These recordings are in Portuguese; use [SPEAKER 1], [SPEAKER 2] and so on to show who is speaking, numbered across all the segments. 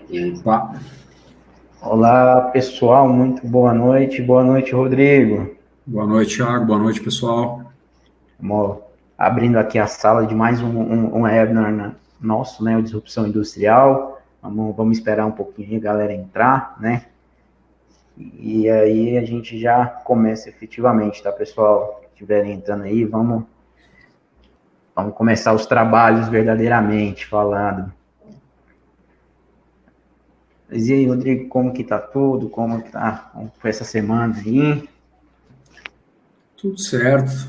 [SPEAKER 1] Opa.
[SPEAKER 2] Olá, pessoal, muito boa noite. Boa noite, Rodrigo.
[SPEAKER 1] Boa noite, Thiago. Boa noite, pessoal.
[SPEAKER 2] Estamos abrindo aqui a sala de mais um webinar nosso, né, o Disrupção Industrial. Vamos esperar um pouquinho a galera entrar, né? E aí a gente já começa efetivamente, tá, pessoal? Se estiverem entrando aí, vamos começar os trabalhos verdadeiramente falando. Mas e aí, Rodrigo, como que tá tudo? Como foi essa semana aí?
[SPEAKER 1] Tudo certo.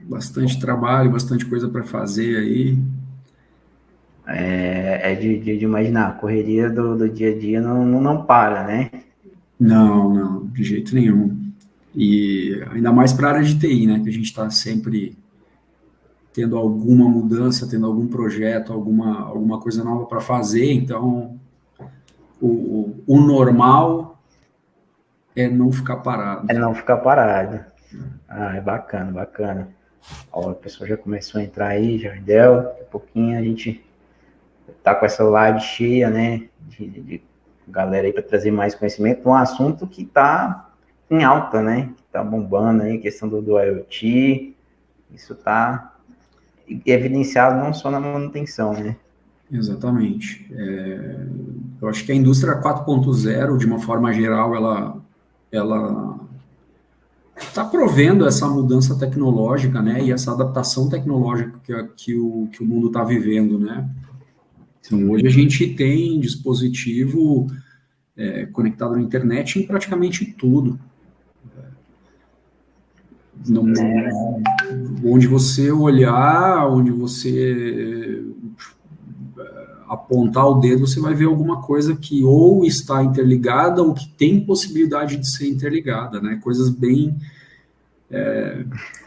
[SPEAKER 1] Bastante trabalho, bastante coisa para fazer aí.
[SPEAKER 2] É de imaginar, a correria do dia a dia não para, né?
[SPEAKER 1] Não, de jeito nenhum. E ainda mais para a área de TI, né? Que a gente está sempre tendo alguma mudança, tendo algum projeto, alguma coisa nova para fazer. Então, o normal é não ficar parado.
[SPEAKER 2] É não ficar parado. Ah, é bacana, bacana. Ó, a pessoa já começou a entrar aí, Jardel. Daqui a pouquinho a gente tá com essa live cheia, né? De galera aí para trazer mais conhecimento. Um assunto que tá em alta, né? Que tá bombando aí, questão do IoT. Isso tá evidenciado não só na manutenção, né?
[SPEAKER 1] Exatamente. Eu acho que a indústria 4.0, de uma forma geral, ela está provendo essa mudança tecnológica, né, e essa adaptação tecnológica que o mundo está vivendo, né. Então, hoje a gente tem dispositivo conectado na internet em praticamente tudo. Onde você olhar, onde você apontar o dedo, você vai ver alguma coisa que ou está interligada ou que tem possibilidade de ser interligada, né? Coisas bem...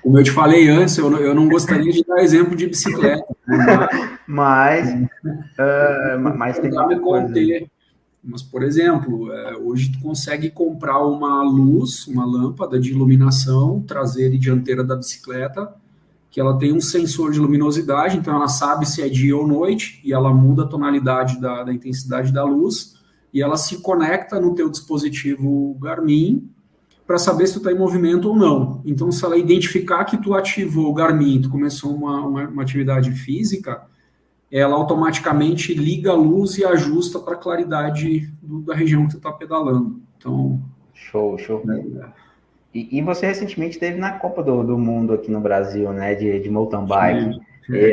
[SPEAKER 1] como eu te falei antes, eu não gostaria de dar exemplo de bicicleta, né?
[SPEAKER 2] Mas tem
[SPEAKER 1] Tentar
[SPEAKER 2] muita
[SPEAKER 1] me
[SPEAKER 2] coisa.
[SPEAKER 1] conter. Mas, por exemplo, hoje tu consegue comprar uma luz, uma lâmpada de iluminação traseira e dianteira da bicicleta, que ela tem um sensor de luminosidade, então ela sabe se é dia ou noite, e ela muda a tonalidade da intensidade da luz, e ela se conecta no teu dispositivo Garmin para saber se tu está em movimento ou não. Então, se ela identificar que tu ativou o Garmin, tu começou uma atividade física, ela automaticamente liga a luz e ajusta para a claridade da região que tu está pedalando. Então,
[SPEAKER 2] show. E você recentemente esteve na Copa do Mundo aqui no Brasil, né, de mountain bike.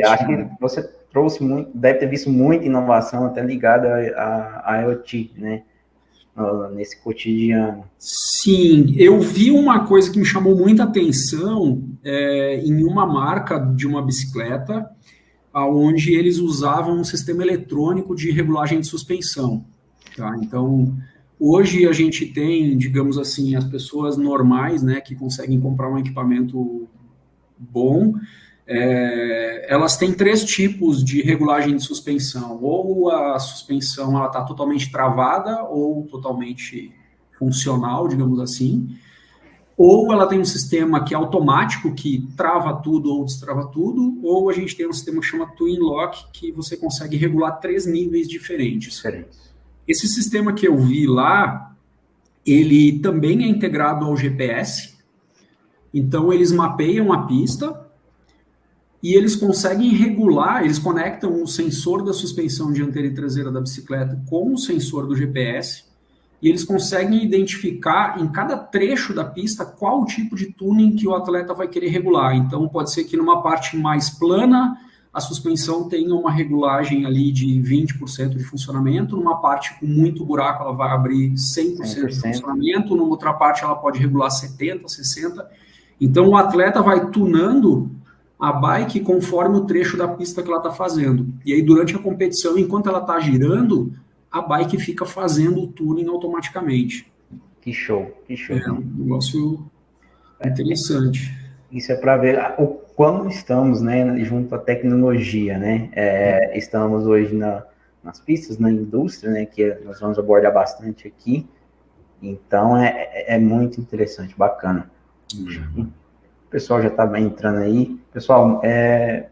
[SPEAKER 2] Acho que você trouxe muito, deve ter visto muita inovação até ligada a IoT, né, nesse cotidiano.
[SPEAKER 1] Sim, eu vi uma coisa que me chamou muita atenção em uma marca de uma bicicleta, onde eles usavam um sistema eletrônico de regulagem de suspensão. Tá? Então, hoje a gente tem, digamos assim, as pessoas normais, né, que conseguem comprar um equipamento bom, elas têm três tipos de regulagem de suspensão. Ou a suspensão está totalmente travada ou totalmente funcional, digamos assim. Ou ela tem um sistema que é automático, que trava tudo ou destrava tudo, ou a gente tem um sistema que chama Twin Lock, que você consegue regular três níveis diferentes. Esse sistema que eu vi lá, ele também é integrado ao GPS, então eles mapeiam a pista e eles conseguem regular, eles conectam o sensor da suspensão dianteira e traseira da bicicleta com o sensor do GPS, e eles conseguem identificar em cada trecho da pista qual o tipo de tuning que o atleta vai querer regular. Então, pode ser que numa parte mais plana, a suspensão tenha uma regulagem ali de 20% de funcionamento, numa parte com muito buraco, ela vai abrir 100% de funcionamento, numa outra parte ela pode regular 70%, 60%. Então, o atleta vai tunando a bike conforme o trecho da pista que ela está fazendo. E aí, durante a competição, enquanto ela está girando, a bike fica fazendo o tuning automaticamente.
[SPEAKER 2] Que show.
[SPEAKER 1] É um negócio interessante.
[SPEAKER 2] Isso é para ver o quão estamos, né, junto à tecnologia, né? Estamos hoje nas pistas, na indústria, né, que nós vamos abordar bastante aqui. Então, é muito interessante, bacana. O pessoal já está entrando aí. Pessoal,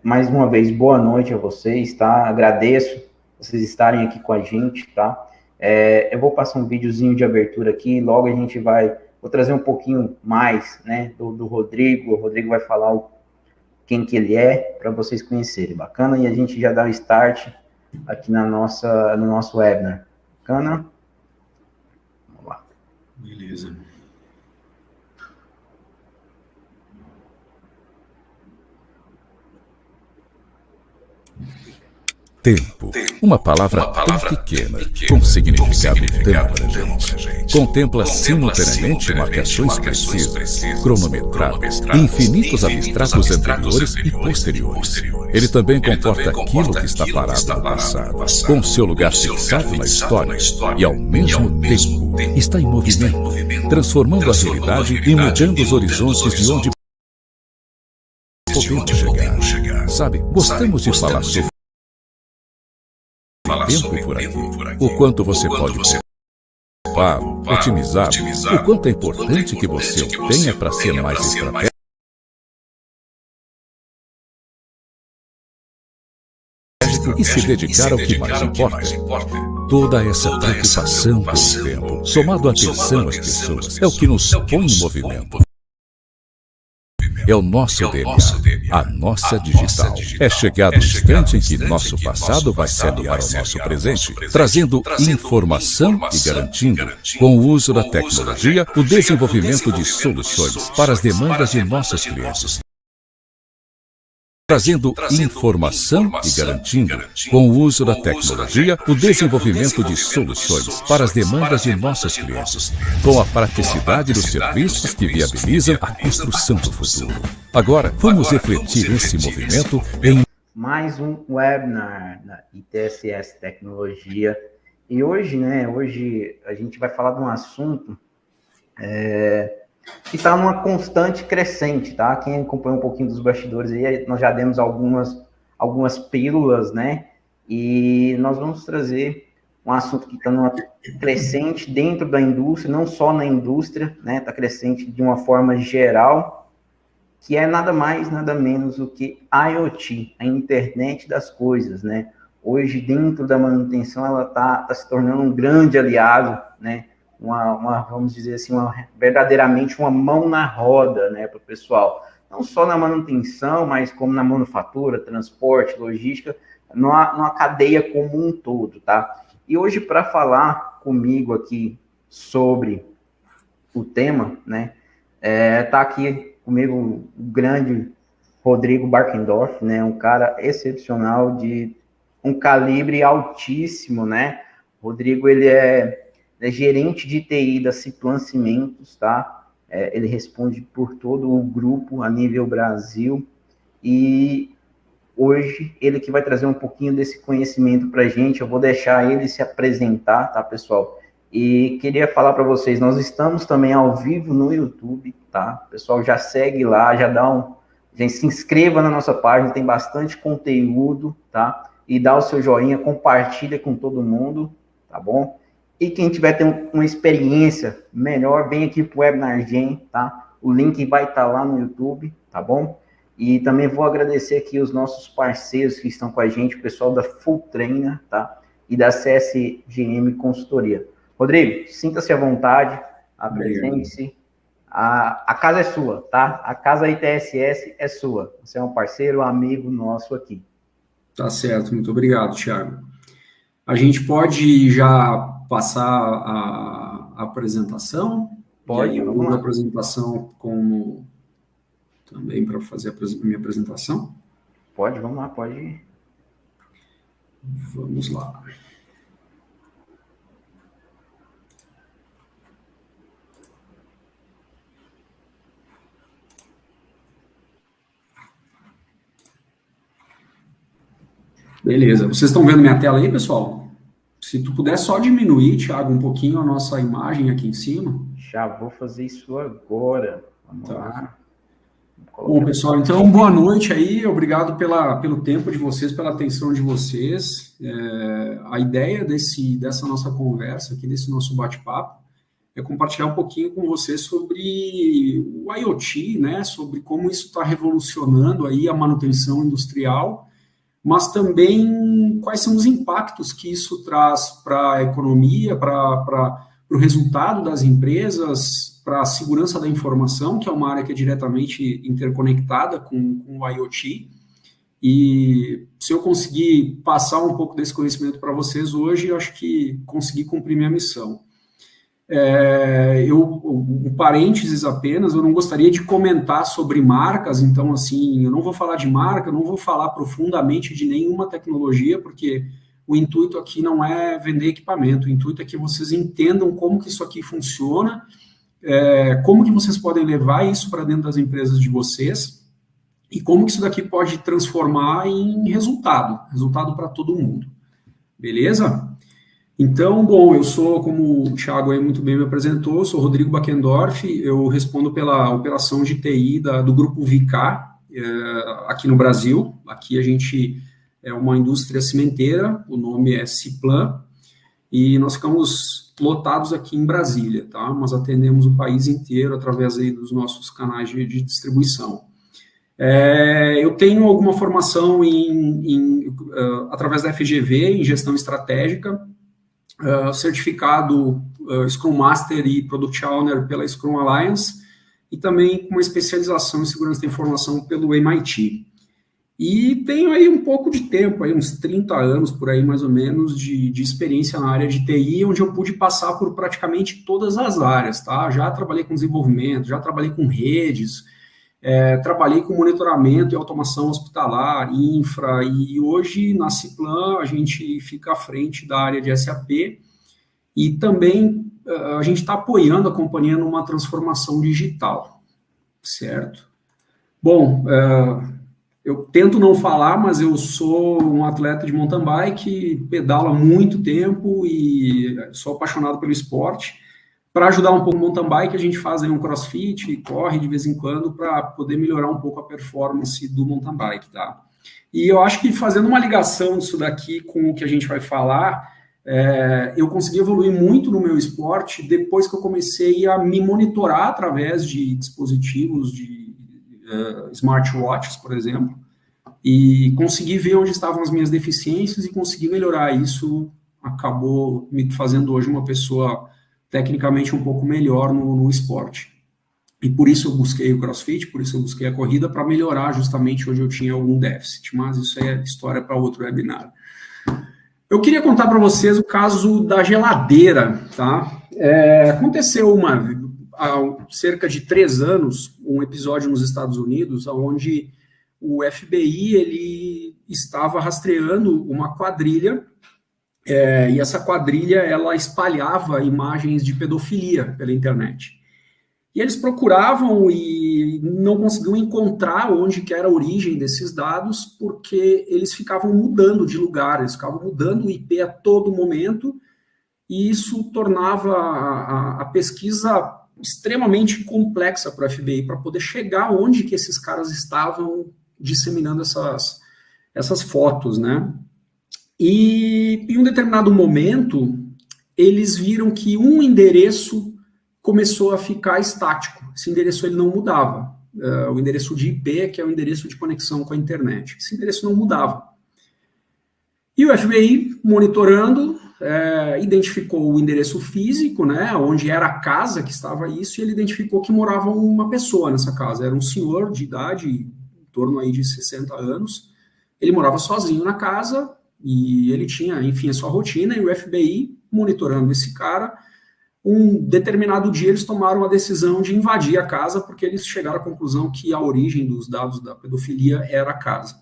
[SPEAKER 2] mais uma vez, boa noite a vocês, tá? Agradeço vocês estarem aqui com a gente, tá? Eu vou passar um videozinho de abertura aqui, logo a gente vou trazer um pouquinho mais, né, do Rodrigo. O Rodrigo vai falar quem que ele é, para vocês conhecerem, bacana? E a gente já dá o start aqui no nosso webinar, bacana? Vamos lá.
[SPEAKER 1] Beleza.
[SPEAKER 3] Tempo, uma palavra tão pequena, com significado tão abrangente. Contempla simultaneamente marcações precisas, cronometradas, infinitos abstratos anteriores e posteriores. Ele também comporta aquilo que está parado no passado, com seu lugar fixado na história, e ao mesmo tempo está em movimento, transformando a realidade e mudando os horizontes de onde podemos chegar. Sabe, gostamos de falar sobre tempo por aqui, o quanto você pode poupá-lo, otimizá-lo, o quanto é importante que você o tenha para ser mais estratégico e se dedicar ao que mais importa. Toda essa preocupação com o tempo, somado à atenção às pessoas, é o que nos põe em movimento. É o nosso DNA, a nossa digital. É chegado o instante em que nosso passado vai se aliar ao nosso presente, trazendo informação e garantindo, com o uso da tecnologia, o desenvolvimento de soluções para as demandas de nossos clientes. Trazendo informação e garantindo, com o uso da tecnologia, o desenvolvimento de soluções para as demandas de nossos clientes, com a praticidade dos serviços que viabilizam a construção do futuro. Agora, vamos refletir esse movimento em
[SPEAKER 2] mais um webinar da ITSS Tecnologia. E hoje a gente vai falar de um assunto que está numa constante crescente, tá? Quem acompanha um pouquinho dos bastidores aí, nós já demos algumas pílulas, né? E nós vamos trazer um assunto que está numa crescente dentro da indústria, não só na indústria, né? Está crescente de uma forma geral, que é nada mais, nada menos do que IoT, a internet das coisas, né? Hoje, dentro da manutenção, ela está se tornando um grande aliado, né? Vamos dizer assim, verdadeiramente uma mão na roda, né, para o pessoal. Não só na manutenção, mas como na manufatura, transporte, logística, numa cadeia como um todo, tá? E hoje, para falar comigo aqui sobre o tema, né, tá aqui comigo o grande Rodrigo Barkendorf, né, um cara excepcional, de um calibre altíssimo, né? Rodrigo, ele é gerente de TI da Ciplan Cimentos, tá? Ele responde por todo o grupo a nível Brasil, e hoje ele que vai trazer um pouquinho desse conhecimento para a gente. Eu vou deixar ele se apresentar, tá, pessoal? E queria falar para vocês, nós estamos também ao vivo no YouTube, tá? Pessoal, já segue lá, já se inscreva na nossa página, tem bastante conteúdo, tá? E dá o seu joinha, compartilha com todo mundo, tá bom? E quem tiver tendo uma experiência melhor, vem aqui para o Webinar Gen, tá? O link vai estar lá no YouTube, tá bom? E também vou agradecer aqui os nossos parceiros que estão com a gente, o pessoal da Full Trainer, tá? E da CSGM Consultoria. Rodrigo, sinta-se à vontade, apresente-se. A casa é sua, tá? A casa ITSS é sua. Você é um parceiro, um amigo nosso aqui.
[SPEAKER 1] Tá certo, muito obrigado, Thiago. A gente pode já passar a apresentação?
[SPEAKER 2] Pode,
[SPEAKER 1] eu
[SPEAKER 2] vamos
[SPEAKER 1] uso
[SPEAKER 2] lá.
[SPEAKER 1] a apresentação como também para fazer a minha apresentação?
[SPEAKER 2] Pode, vamos lá, pode ir.
[SPEAKER 1] Vamos lá. Beleza, vocês estão vendo minha tela aí, pessoal? Se tu puder só diminuir, Thiago, um pouquinho a nossa imagem aqui em cima.
[SPEAKER 2] Já vou fazer isso agora. Vamos lá.
[SPEAKER 1] Bom, pessoal, então, boa noite aí. Obrigado pelo tempo de vocês, pela atenção de vocês. A ideia dessa nossa conversa aqui, desse nosso bate-papo, é compartilhar um pouquinho com vocês sobre o IoT, né? Sobre como isso está revolucionando aí a manutenção industrial, mas também quais são os impactos que isso traz para a economia, para o resultado das empresas, para a segurança da informação, que é uma área que é diretamente interconectada com o IoT. E se eu conseguir passar um pouco desse conhecimento para vocês hoje, eu acho que consegui cumprir minha missão. Um parênteses apenas, eu não gostaria de comentar sobre marcas, então, assim, eu não vou falar de marca, eu não vou falar profundamente de nenhuma tecnologia, porque o intuito aqui não é vender equipamento, o intuito é que vocês entendam como que isso aqui funciona, como que vocês podem levar isso para dentro das empresas de vocês, e como que isso daqui pode transformar em resultado para todo mundo. Beleza? Então, bom, eu sou, como o Thiago aí muito bem me apresentou, sou Rodrigo Backendorf, eu respondo pela operação de TI do Grupo Vicar, aqui no Brasil. Aqui a gente é uma indústria cimenteira, o nome é Ciplan, e nós ficamos lotados aqui em Brasília, tá? Mas atendemos o país inteiro através aí dos nossos canais de distribuição. Eu tenho alguma formação através da FGV, em gestão estratégica, certificado Scrum Master e Product Owner pela Scrum Alliance, e também com uma especialização em segurança da informação pelo MIT. E tenho aí um pouco de tempo, aí uns 30 anos por aí mais ou menos, de experiência na área de TI, onde eu pude passar por praticamente todas as áreas, tá? Já trabalhei com desenvolvimento, já trabalhei com redes, trabalhei com monitoramento e automação hospitalar, infra, e hoje na Ciplan a gente fica à frente da área de SAP e também a gente está apoiando a companhia numa transformação digital, certo? Bom, eu tento não falar, mas eu sou um atleta de mountain bike, pedalo há muito tempo e sou apaixonado pelo esporte. Para ajudar um pouco o mountain bike, a gente faz aí um crossfit, corre de vez em quando para poder melhorar um pouco a performance do mountain bike, tá? E eu acho que fazendo uma ligação disso daqui com o que a gente vai falar, eu consegui evoluir muito no meu esporte depois que eu comecei a me monitorar através de dispositivos de smartwatches, por exemplo, e consegui ver onde estavam as minhas deficiências e consegui melhorar isso. Acabou me fazendo hoje uma pessoa tecnicamente um pouco melhor no esporte. E por isso eu busquei o CrossFit, por isso eu busquei a corrida, para melhorar justamente onde eu tinha algum déficit, mas isso é história para outro webinar. Eu queria contar para vocês o caso da geladeira, tá? Aconteceu há cerca de 3 anos, um episódio nos Estados Unidos, onde o FBI ele estava rastreando uma quadrilha, e essa quadrilha ela espalhava imagens de pedofilia pela internet. E eles procuravam e não conseguiam encontrar onde que era a origem desses dados, porque eles ficavam mudando de lugar, eles ficavam mudando o IP a todo momento, e isso tornava a pesquisa extremamente complexa para o FBI, para poder chegar onde que esses caras estavam disseminando essas fotos, né? E em um determinado momento, eles viram que um endereço começou a ficar estático. Esse endereço ele não mudava. O endereço de IP, que é o endereço de conexão com a internet. Esse endereço não mudava. E o FBI, monitorando, identificou o endereço físico, né, onde era a casa que estava isso, e ele identificou que morava uma pessoa nessa casa. Era um senhor de idade, em torno aí de 60 anos. Ele morava sozinho na casa, e ele tinha, enfim, a sua rotina, e o FBI, monitorando esse cara, um determinado dia eles tomaram a decisão de invadir a casa, porque eles chegaram à conclusão que a origem dos dados da pedofilia era a casa.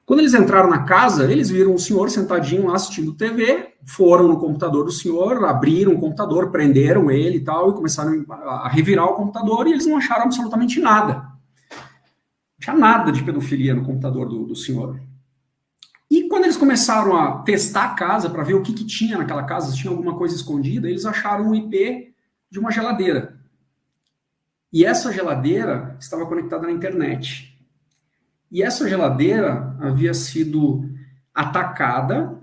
[SPEAKER 1] Quando eles entraram na casa, eles viram o senhor sentadinho lá assistindo TV, foram no computador do senhor, abriram o computador, prenderam ele e tal, e começaram a revirar o computador, e eles não acharam absolutamente nada. Não tinha nada de pedofilia no computador do senhor. E quando eles começaram a testar a casa para ver o que tinha naquela casa, se tinha alguma coisa escondida, eles acharam um IP de uma geladeira. E essa geladeira estava conectada na internet. E essa geladeira havia sido atacada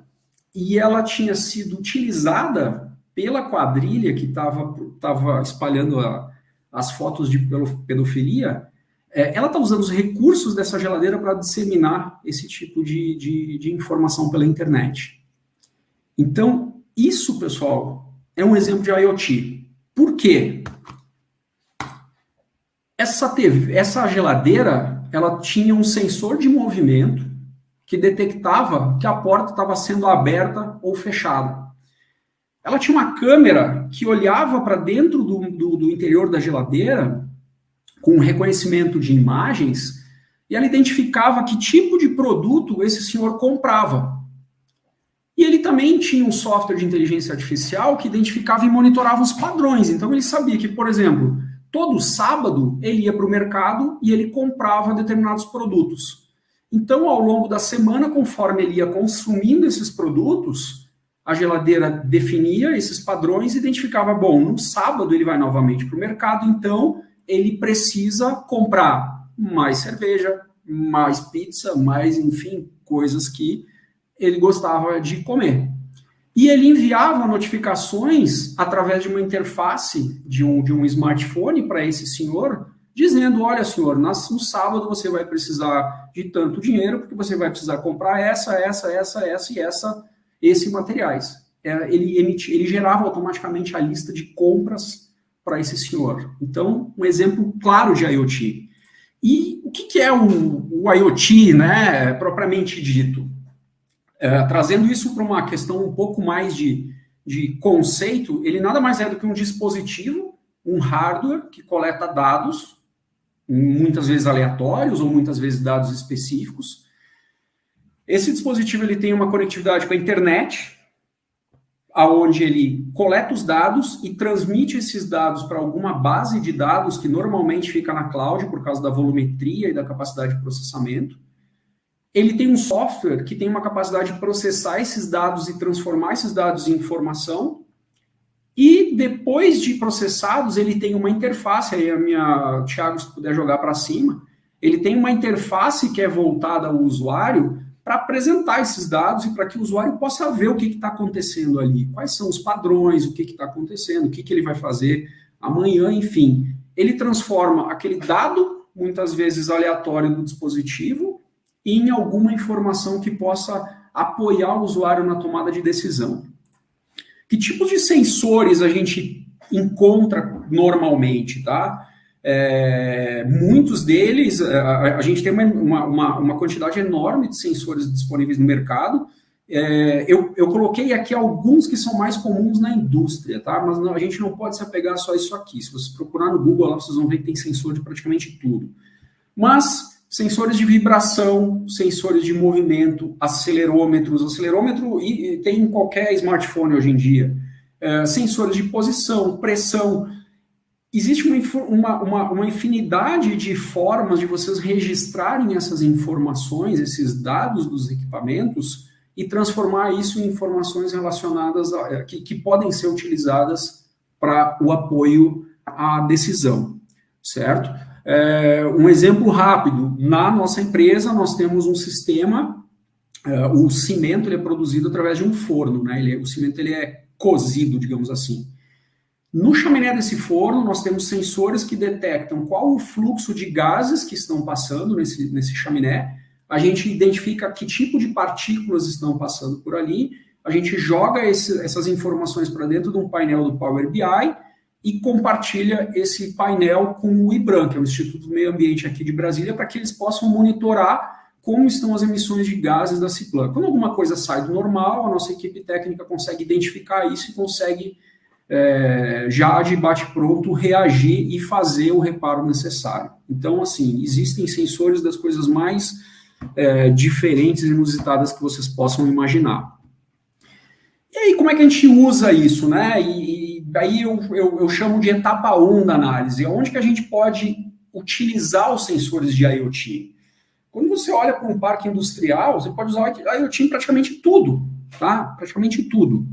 [SPEAKER 1] e ela tinha sido utilizada pela quadrilha que estava espalhando as fotos de pedofilia ela está usando os recursos dessa geladeira para disseminar esse tipo de informação pela internet. Então, isso, pessoal, é um exemplo de IoT. Por quê? Essa geladeira, ela tinha um sensor de movimento que detectava que a porta estava sendo aberta ou fechada. Ela tinha uma câmera que olhava para dentro do interior da geladeira com reconhecimento de imagens e ela identificava que tipo de produto esse senhor comprava. E ele também tinha um software de inteligência artificial que identificava e monitorava os padrões. Então ele sabia que, por exemplo, todo sábado ele ia para o mercado e ele comprava determinados produtos. Então, ao longo da semana, conforme ele ia consumindo esses produtos, a geladeira definia esses padrões e identificava, bom, no sábado ele vai novamente para o mercado, então ele precisa comprar mais cerveja, mais pizza, mais, enfim, coisas que ele gostava de comer. E ele enviava notificações através de uma interface de um smartphone para esse senhor, dizendo, olha, senhor, no sábado você vai precisar de tanto dinheiro, porque você vai precisar comprar esses materiais. Ele gerava automaticamente a lista de compras para esse senhor. Então, um exemplo claro de IoT. E o que é o IoT, né, propriamente dito? Trazendo isso para uma questão um pouco mais de conceito, ele nada mais é do que um dispositivo, um hardware que coleta dados, muitas vezes aleatórios ou muitas vezes dados específicos. Esse dispositivo ele tem uma conectividade com a internet, aonde ele coleta os dados e transmite esses dados para alguma base de dados que normalmente fica na cloud por causa da volumetria e da capacidade de processamento. Ele tem um software que tem uma capacidade de processar esses dados e transformar esses dados em informação. E depois de processados, ele tem uma interface, aí Thiago, se puder jogar para cima, ele tem uma interface que é voltada ao usuário para apresentar esses dados e para que o usuário possa ver o que está acontecendo ali, quais são os padrões, o que está acontecendo, o que ele vai fazer amanhã, enfim. Ele transforma aquele dado, muitas vezes aleatório do dispositivo, em alguma informação que possa apoiar o usuário na tomada de decisão. Que tipos de sensores a gente encontra normalmente, tá? Muitos deles, a gente tem uma quantidade enorme de sensores disponíveis no mercado. Eu coloquei aqui alguns que são mais comuns na indústria, tá? Mas a gente não pode se apegar só a isso aqui. Se vocês procurar no Google, lá vocês vão ver que tem sensor de praticamente tudo. Mas sensores de vibração, sensores de movimento, acelerômetros. Acelerômetro tem em qualquer smartphone hoje em dia. Sensores de posição, pressão. Existe uma infinidade de formas de vocês registrarem essas informações, esses dados dos equipamentos e transformar isso em informações relacionadas que podem ser utilizadas para o apoio à decisão, certo? Um exemplo rápido, na nossa empresa nós temos um sistema, o cimento ele é produzido através de um forno, né? O cimento ele é cozido, digamos assim. No chaminé desse forno nós temos sensores que detectam qual o fluxo de gases que estão passando nesse chaminé, a gente identifica que tipo de partículas estão passando por ali, a gente joga essas informações para dentro de um painel do Power BI, e compartilha esse painel com o IBRAM, que é o Instituto do Meio Ambiente aqui de Brasília, para que eles possam monitorar como estão as emissões de gases da Ciplan. Quando alguma coisa sai do normal, a nossa equipe técnica consegue identificar isso e consegue, já de bate-pronto, reagir e fazer o reparo necessário. Então, assim, existem sensores das coisas mais diferentes e inusitadas que vocês possam imaginar. E aí, como é que a gente usa isso, né? E daí eu chamo de etapa 1 da análise, onde que a gente pode utilizar os sensores de IoT. Quando você olha para um parque industrial, você pode usar IoT em praticamente tudo, tá? Praticamente tudo.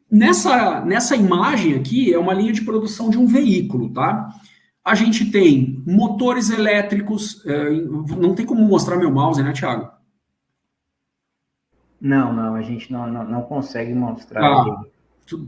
[SPEAKER 1] Nessa imagem aqui, é uma linha de produção de um veículo, tá? A gente tem motores elétricos, não tem como mostrar meu mouse, né, Thiago?
[SPEAKER 2] Não, a gente não consegue mostrar.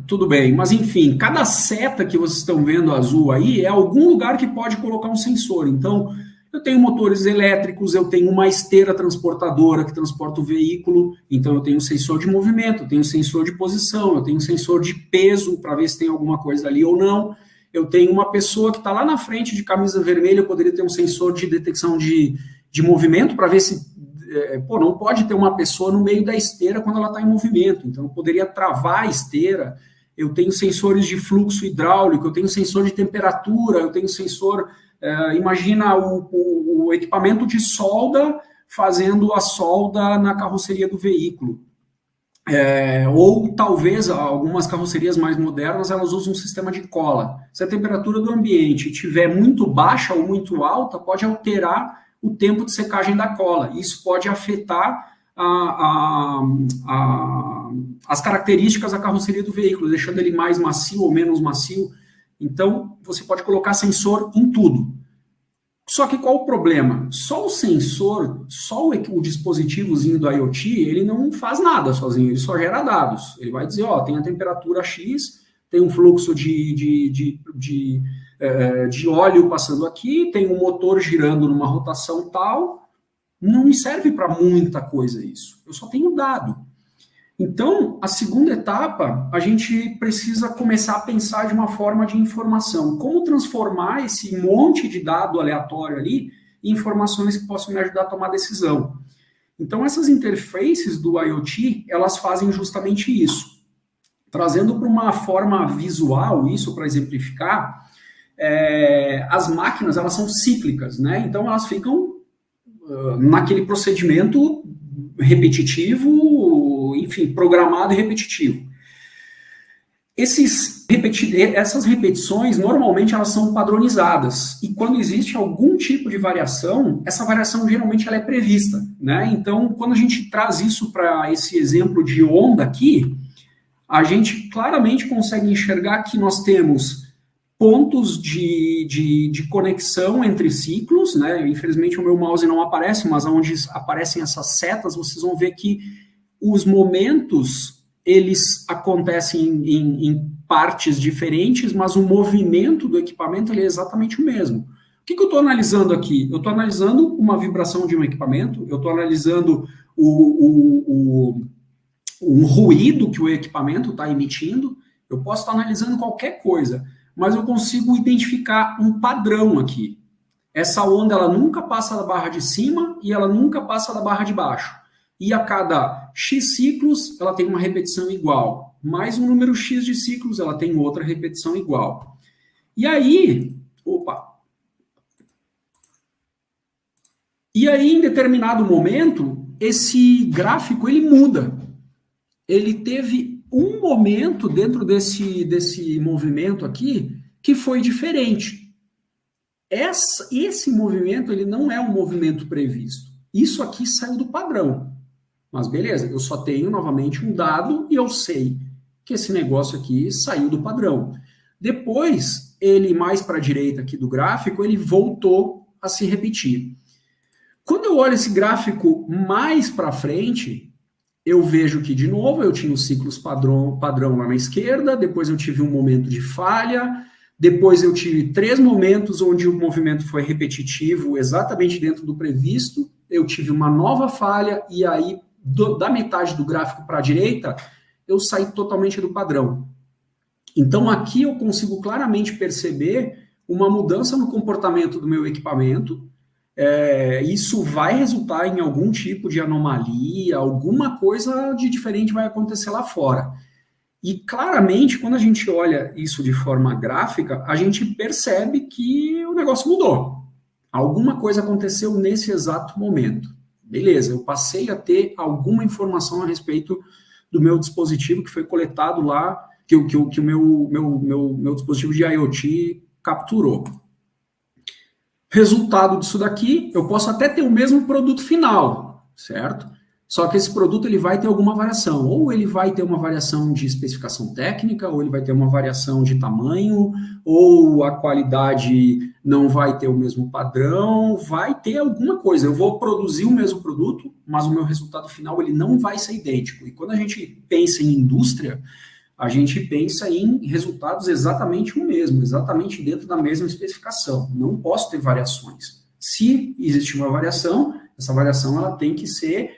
[SPEAKER 1] Tudo bem, mas enfim, cada seta que vocês estão vendo azul aí é algum lugar que pode colocar um sensor. Então, eu tenho motores elétricos, eu tenho uma esteira transportadora que transporta o veículo, então eu tenho um sensor de movimento, eu tenho um sensor de posição, eu tenho um sensor de peso para ver se tem alguma coisa ali ou não. Eu tenho uma pessoa que está lá na frente de camisa vermelha, eu poderia ter um sensor de detecção de movimento para ver se não pode ter uma pessoa no meio da esteira quando ela está em movimento, então eu poderia travar a esteira. Eu tenho sensores de fluxo hidráulico, eu tenho sensor de temperatura, eu tenho sensor, imagina o equipamento de solda fazendo a solda na carroceria do veículo. Ou talvez algumas carrocerias mais modernas, elas usam um sistema de cola. Se a temperatura do ambiente estiver muito baixa ou muito alta, pode alterar o tempo de secagem da cola. Isso pode afetar as características da carroceria do veículo, deixando ele mais macio ou menos macio. Então, você pode colocar sensor em tudo. Só que qual o problema? Só o sensor, só o dispositivozinho do IoT, ele não faz nada sozinho, ele só gera dados. Ele vai dizer, tem a temperatura X, tem um fluxo de óleo passando aqui, tem um motor girando numa rotação tal. Não me serve para muita coisa isso. Eu só tenho dado. Então, a segunda etapa, a gente precisa começar a pensar de uma forma de informação. Como transformar esse monte de dado aleatório ali em informações que possam me ajudar a tomar decisão. Então, essas interfaces do IoT, elas fazem justamente isso. Trazendo para uma forma visual, isso para exemplificar, as máquinas, elas são cíclicas, né? Então, elas ficam naquele procedimento repetitivo, enfim, programado e repetitivo. Essas repetições, normalmente, elas são padronizadas. E quando existe algum tipo de variação, essa variação, geralmente, ela é prevista, né? Então, quando a gente traz isso para esse exemplo de onda aqui, a gente claramente consegue enxergar que nós temos pontos de conexão entre ciclos, né? Infelizmente o meu mouse não aparece, mas onde aparecem essas setas, vocês vão ver que os momentos, eles acontecem em partes diferentes, mas o movimento do equipamento ele é exatamente o mesmo. O que eu estou analisando aqui? Eu estou analisando uma vibração de um equipamento, eu estou analisando um ruído que o equipamento está emitindo, eu posso estar analisando qualquer coisa, mas eu consigo identificar um padrão aqui. Essa onda, ela nunca passa da barra de cima e ela nunca passa da barra de baixo. E a cada X ciclos, ela tem uma repetição igual. Mais um número X de ciclos, ela tem outra repetição igual. E aí, em determinado momento, esse gráfico, ele muda. Ele teve um momento dentro desse movimento aqui que foi diferente. Esse movimento, ele não é um movimento previsto. Isso aqui saiu do padrão. Mas beleza, eu só tenho novamente um dado e eu sei que esse negócio aqui saiu do padrão. Depois, ele mais para a direita aqui do gráfico, ele voltou a se repetir. Quando eu olho esse gráfico mais para frente, eu vejo que, de novo, eu tinha os ciclos padrão lá na esquerda, depois eu tive um momento de falha, depois eu tive 3 momentos onde o movimento foi repetitivo, exatamente dentro do previsto, eu tive uma nova falha, e aí, da metade do gráfico para a direita, eu saí totalmente do padrão. Então, aqui eu consigo claramente perceber uma mudança no comportamento do meu equipamento. Isso vai resultar em algum tipo de anomalia, alguma coisa de diferente vai acontecer lá fora. E claramente, quando a gente olha isso de forma gráfica, a gente percebe que o negócio mudou. Alguma coisa aconteceu nesse exato momento. Beleza, eu passei a ter alguma informação a respeito do meu dispositivo que foi coletado lá, que o meu dispositivo de IoT capturou. Resultado disso daqui, eu posso até ter o mesmo produto final, certo? Só que esse produto ele vai ter alguma variação. Ou ele vai ter uma variação de especificação técnica, ou ele vai ter uma variação de tamanho, ou a qualidade não vai ter o mesmo padrão, vai ter alguma coisa. Eu vou produzir o mesmo produto, mas o meu resultado final ele não vai ser idêntico. E quando a gente pensa em indústria, a gente pensa em resultados exatamente o mesmo, exatamente dentro da mesma especificação. Não posso ter variações. Se existe uma variação, essa variação ela tem que ser,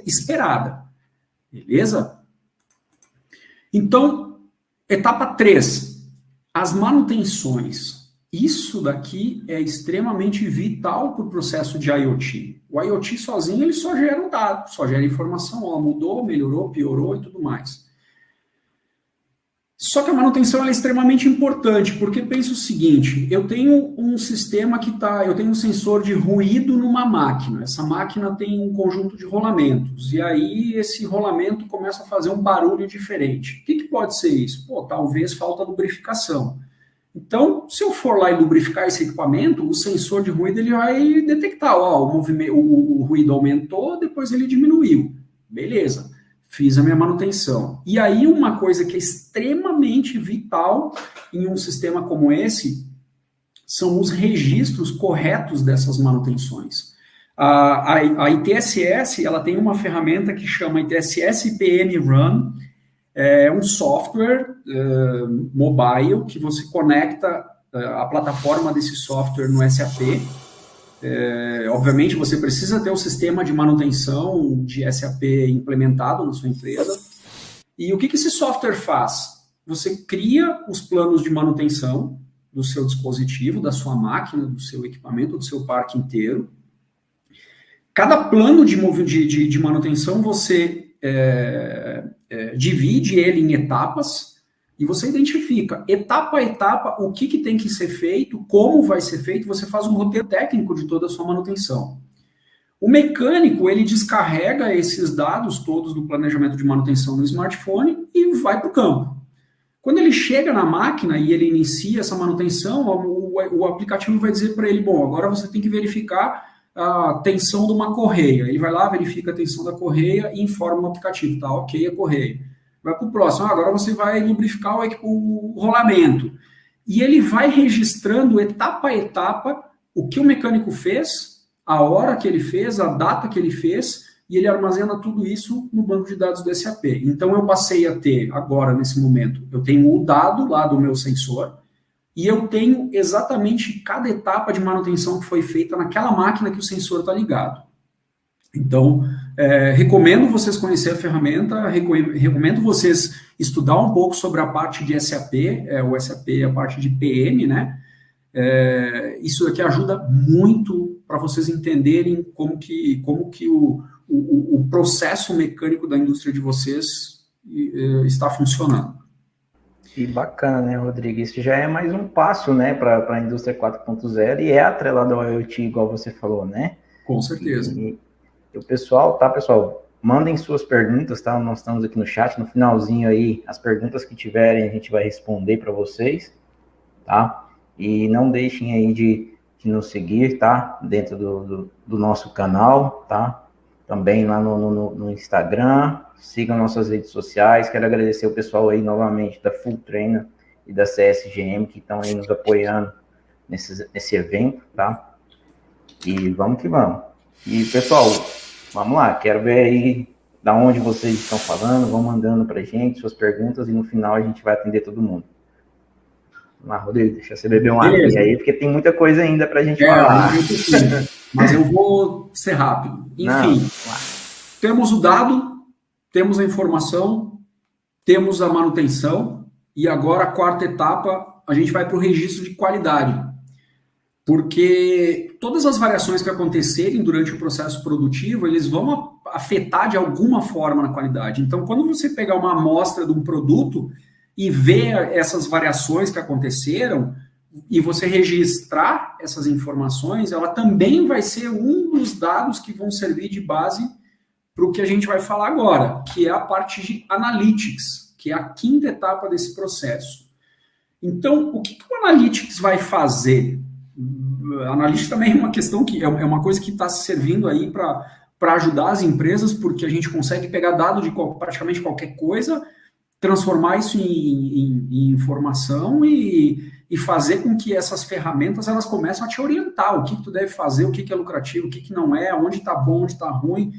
[SPEAKER 1] esperada. Beleza? Então, etapa 3, as manutenções. Isso daqui é extremamente vital para o processo de IoT. O IoT sozinho, ele só gera um dado, só gera informação, ó, mudou, melhorou, piorou e tudo mais. Só que a manutenção é extremamente importante, porque pensa o seguinte, eu tenho um sistema eu tenho um sensor de ruído numa máquina, essa máquina tem um conjunto de rolamentos, e aí esse rolamento começa a fazer um barulho diferente. O que pode ser isso? Pô, talvez falta lubrificação. Então, se eu for lá e lubrificar esse equipamento, o sensor de ruído ele vai detectar, ó, o ruído aumentou, depois ele diminuiu. Beleza, fiz a minha manutenção. E aí uma coisa que é extremamente vital em um sistema como esse são os registros corretos dessas manutenções. A ITSS ela tem uma ferramenta que chama ITSS PM Run. É um software mobile que você conecta a plataforma desse software no SAP. Obviamente, você precisa ter um sistema de manutenção de SAP implementado na sua empresa. E o que esse software faz? Você cria os planos de manutenção do seu dispositivo, da sua máquina, do seu equipamento, do seu parque inteiro. Cada plano de manutenção você divide ele em etapas e você identifica etapa a etapa o que tem que ser feito, como vai ser feito, você faz um roteiro técnico de toda a sua manutenção. O mecânico, ele descarrega esses dados todos do planejamento de manutenção no smartphone e vai para o campo. Quando ele chega na máquina e ele inicia essa manutenção, o aplicativo vai dizer para ele, bom, agora você tem que verificar a tensão de uma correia. Ele vai lá, verifica a tensão da correia e informa o aplicativo, tá ok a correia. Vai para o próximo, agora você vai lubrificar o rolamento. E ele vai registrando etapa a etapa o que o mecânico fez, a hora que ele fez, a data que ele fez, e ele armazena tudo isso no banco de dados do SAP. Então eu passei a ter, agora nesse momento, eu tenho o dado lá do meu sensor, e eu tenho exatamente cada etapa de manutenção que foi feita naquela máquina que o sensor está ligado. Então, recomendo vocês conhecer a ferramenta, recomendo vocês estudar um pouco sobre a parte de SAP, o SAP é a parte de PM, né? Isso aqui ajuda muito para vocês entenderem como que o processo mecânico da indústria de vocês está funcionando.
[SPEAKER 2] Que bacana, né, Rodrigo? Isso já é mais um passo, né, para a indústria 4.0 e é atrelado ao IoT, igual você falou, né?
[SPEAKER 1] Com certeza.
[SPEAKER 2] E o pessoal, mandem suas perguntas, tá? Nós estamos aqui no chat, no finalzinho aí, as perguntas que tiverem a gente vai responder para vocês, tá? E não deixem aí de nos seguir, tá? Dentro do nosso canal, tá? Também lá no Instagram, sigam nossas redes sociais. Quero agradecer o pessoal aí novamente da Full Trainer e da CSGM que estão aí nos apoiando nesse evento, tá? E vamos que vamos. E pessoal, vamos lá, quero ver aí da onde vocês estão falando, vão mandando pra gente suas perguntas e no final a gente vai atender todo mundo. Vamos lá, Rodrigo, deixa você beber uma água aí, porque tem muita coisa ainda pra gente falar.
[SPEAKER 1] Mas eu vou ser rápido. Enfim, temos o dado, temos a informação, temos a manutenção, e agora a quarta etapa, a gente vai para o registro de qualidade. Porque todas as variações que acontecerem durante o processo produtivo, eles vão afetar de alguma forma na qualidade. Então, quando você pegar uma amostra de um produto e ver essas variações que aconteceram, e você registrar essas informações, ela também vai ser um dos dados que vão servir de base para o que a gente vai falar agora, que é a parte de Analytics, que é a quinta etapa desse processo. Então, o que o Analytics vai fazer? Analytics também é uma questão que é uma coisa que está servindo aí para ajudar as empresas, porque a gente consegue pegar dado de praticamente qualquer coisa, transformar isso em informação e fazer com que essas ferramentas elas comecem a te orientar o que tu deve fazer, o que é lucrativo, o que não é, onde está bom, onde está ruim.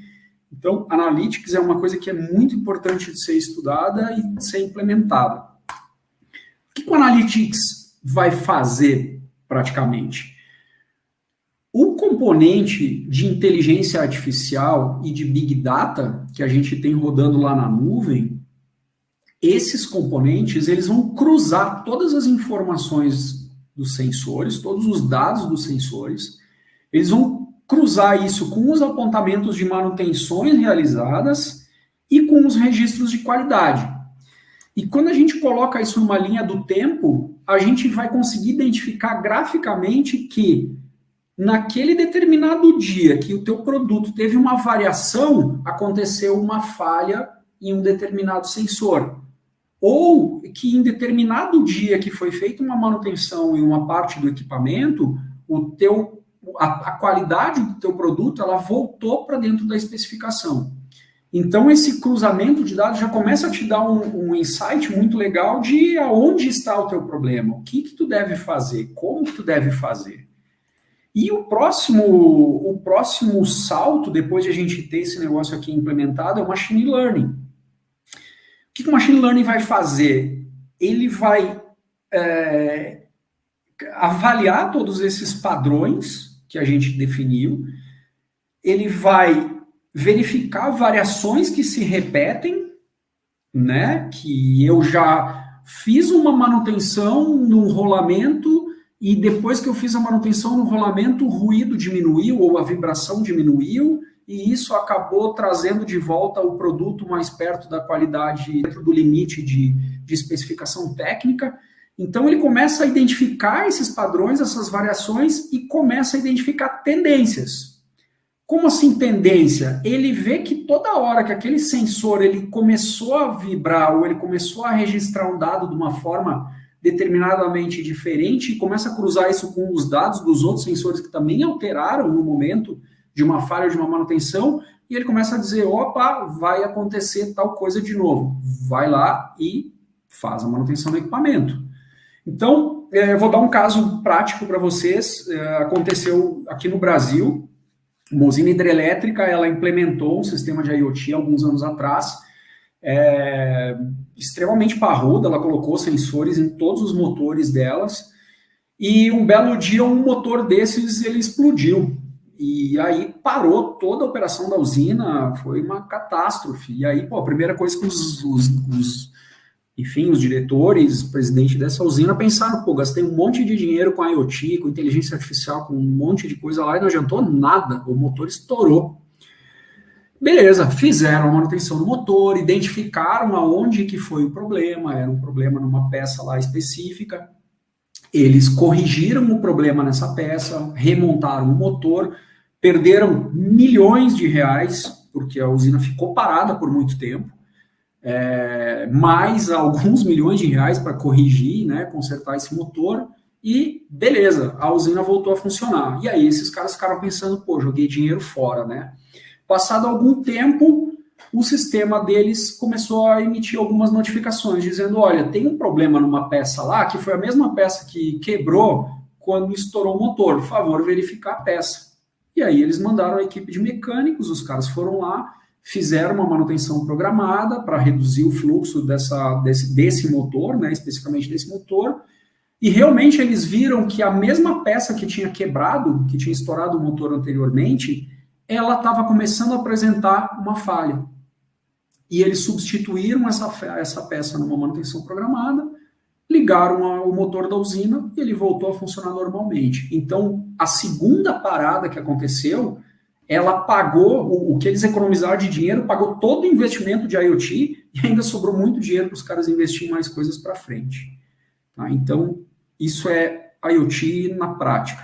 [SPEAKER 1] Então, Analytics é uma coisa que é muito importante de ser estudada e de ser implementada. O que o Analytics vai fazer, praticamente? O componente de inteligência artificial e de Big Data, que a gente tem rodando lá na nuvem, esses componentes, eles vão cruzar todas as informações dos sensores, todos os dados dos sensores, eles vão cruzar isso com os apontamentos de manutenções realizadas e com os registros de qualidade. E quando a gente coloca isso numa linha do tempo, a gente vai conseguir identificar graficamente que naquele determinado dia que o teu produto teve uma variação, aconteceu uma falha em um determinado sensor. Ou que em determinado dia que foi feita uma manutenção em uma parte do equipamento, a qualidade do teu produto ela voltou para dentro da especificação. Então, esse cruzamento de dados já começa a te dar um insight muito legal de aonde está o teu problema, o que tu deve fazer, como que tu deve fazer. E o próximo salto, depois de a gente ter esse negócio aqui implementado, é o Machine Learning. O que o Machine Learning vai fazer? Ele vai avaliar todos esses padrões que a gente definiu, ele vai verificar variações que se repetem, né? Que eu já fiz uma manutenção no rolamento e depois que eu fiz a manutenção no rolamento, o ruído diminuiu ou a vibração diminuiu e isso acabou trazendo de volta o produto mais perto da qualidade, dentro do limite de especificação técnica. Então, ele começa a identificar esses padrões, essas variações e começa a identificar tendências. Como assim tendência? Ele vê que toda hora que aquele sensor ele começou a vibrar ou ele começou a registrar um dado de uma forma determinadamente diferente e começa a cruzar isso com os dados dos outros sensores que também alteraram no momento de uma falha, de uma manutenção, e ele começa a dizer, opa, vai acontecer tal coisa de novo. Vai lá e faz a manutenção do equipamento. Então, eu vou dar um caso prático para vocês. Aconteceu aqui no Brasil, uma usina hidrelétrica, ela implementou um sistema de IoT alguns anos atrás, extremamente parruda, ela colocou sensores em todos os motores delas, e um belo dia um motor desses ele explodiu. E aí parou toda a operação da usina, foi uma catástrofe. E aí, a primeira coisa que os diretores, o presidente dessa usina pensaram, gastei um monte de dinheiro com IoT, com inteligência artificial, com um monte de coisa lá e não adiantou nada, o motor estourou. Beleza, fizeram a manutenção do motor, identificaram aonde que foi o problema, era um problema numa peça lá específica, eles corrigiram o problema nessa peça, remontaram o motor, perderam milhões de reais, porque a usina ficou parada por muito tempo, mais alguns milhões de reais para corrigir, né, consertar esse motor, e beleza, a usina voltou a funcionar. E aí esses caras ficaram pensando, joguei dinheiro fora, né? Passado algum tempo, o sistema deles começou a emitir algumas notificações, dizendo, olha, tem um problema numa peça lá, que foi a mesma peça que quebrou quando estourou o motor, por favor, verificar a peça. E aí eles mandaram a equipe de mecânicos, os caras foram lá, fizeram uma manutenção programada para reduzir o fluxo desse motor, né, especificamente desse motor, e realmente eles viram que a mesma peça que tinha quebrado, que tinha estourado o motor anteriormente, ela estava começando a apresentar uma falha. E eles substituíram essa peça numa manutenção programada, ligaram o motor da usina e ele voltou a funcionar normalmente. Então, a segunda parada que aconteceu, ela pagou, o que eles economizaram de dinheiro, pagou todo o investimento de IoT e ainda sobrou muito dinheiro para os caras investirem mais coisas para frente. Tá? Então, isso é IoT na prática.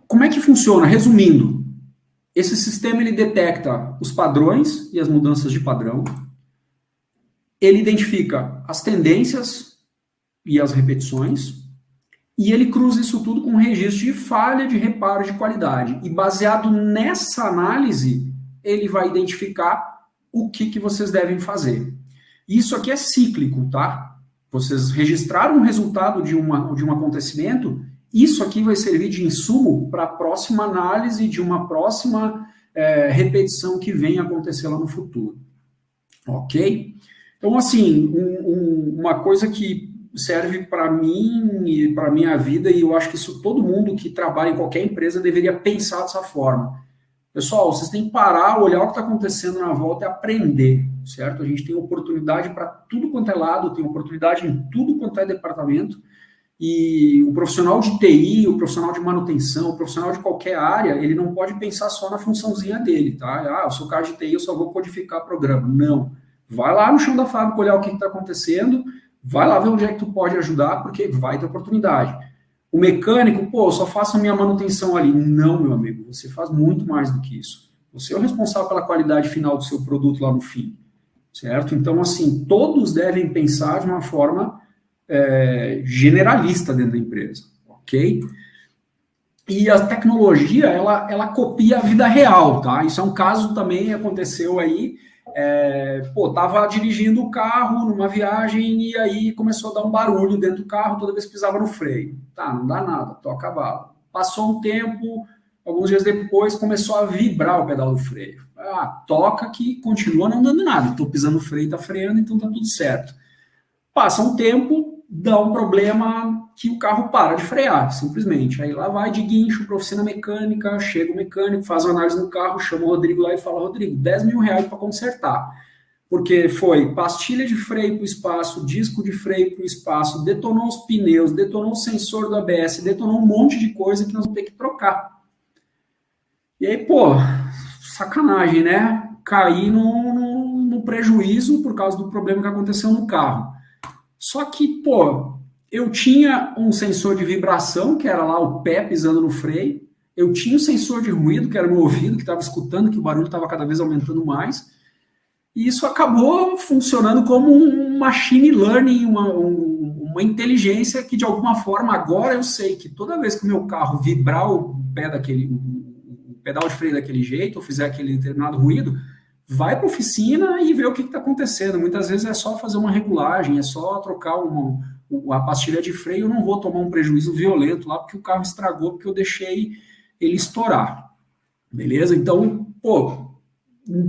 [SPEAKER 1] Como é que funciona? Resumindo, esse sistema ele detecta os padrões e as mudanças de padrão, ele identifica as tendências e as repetições, e ele cruza isso tudo com um registro de falha, de reparo, de qualidade. E baseado nessa análise, ele vai identificar o que vocês devem fazer. Isso aqui é cíclico, tá? Vocês registraram o resultado de um acontecimento, isso aqui vai servir de insumo para a próxima análise de uma próxima repetição que venha acontecer lá no futuro. Ok? Então, assim, uma coisa que serve para mim e para a minha vida, e eu acho que isso todo mundo que trabalha em qualquer empresa deveria pensar dessa forma. Pessoal, vocês têm que parar, olhar o que está acontecendo na volta e aprender, certo? A gente tem oportunidade para tudo quanto é lado, tem oportunidade em tudo quanto é departamento, e o profissional de TI, o profissional de manutenção, o profissional de qualquer área, ele não pode pensar só na funçãozinha dele, tá? Eu sou cara de TI, eu só vou codificar programa. Não. Vai lá no chão da fábrica olhar o que está acontecendo, vai lá ver onde é que tu pode ajudar, porque vai ter oportunidade. O mecânico, eu só faço a minha manutenção ali. Não, meu amigo, você faz muito mais do que isso. Você é o responsável pela qualidade final do seu produto lá no fim, certo? Então, assim, todos devem pensar de uma forma generalista dentro da empresa, ok? E a tecnologia, ela copia a vida real, tá? Isso é um caso também, aconteceu aí, tava dirigindo o carro numa viagem e aí começou a dar um barulho dentro do carro toda vez que pisava no freio. Tá, não dá nada, toca a bala. Passou um tempo, alguns dias depois começou a vibrar o pedal do freio. Toca que continua não dando nada. Tô pisando no freio, tá freando, então tá tudo certo. Passa um tempo, dá um problema que o carro para de frear, simplesmente. Aí lá vai de guincho para oficina mecânica, chega o mecânico, faz uma análise no carro, chama o Rodrigo lá e fala, Rodrigo, 10 mil reais para consertar. Porque foi pastilha de freio para o espaço, disco de freio para o espaço, detonou os pneus, detonou o sensor do ABS, detonou um monte de coisa que nós vamos ter que trocar. E aí, sacanagem, né? Caí no prejuízo por causa do problema que aconteceu no carro. Só que, eu tinha um sensor de vibração, que era lá o pé pisando no freio. Eu tinha um sensor de ruído, que era o meu ouvido, que estava escutando que o barulho estava cada vez aumentando mais. E isso acabou funcionando como um machine learning, uma inteligência que, de alguma forma, agora eu sei que toda vez que o meu carro vibrar o pedal de freio daquele jeito, ou fizer aquele determinado ruído, vai para a oficina e vê o que está acontecendo. Muitas vezes é só fazer uma regulagem, é só trocar a pastilha de freio, eu não vou tomar um prejuízo violento lá porque o carro estragou, porque eu deixei ele estourar. Beleza? Então,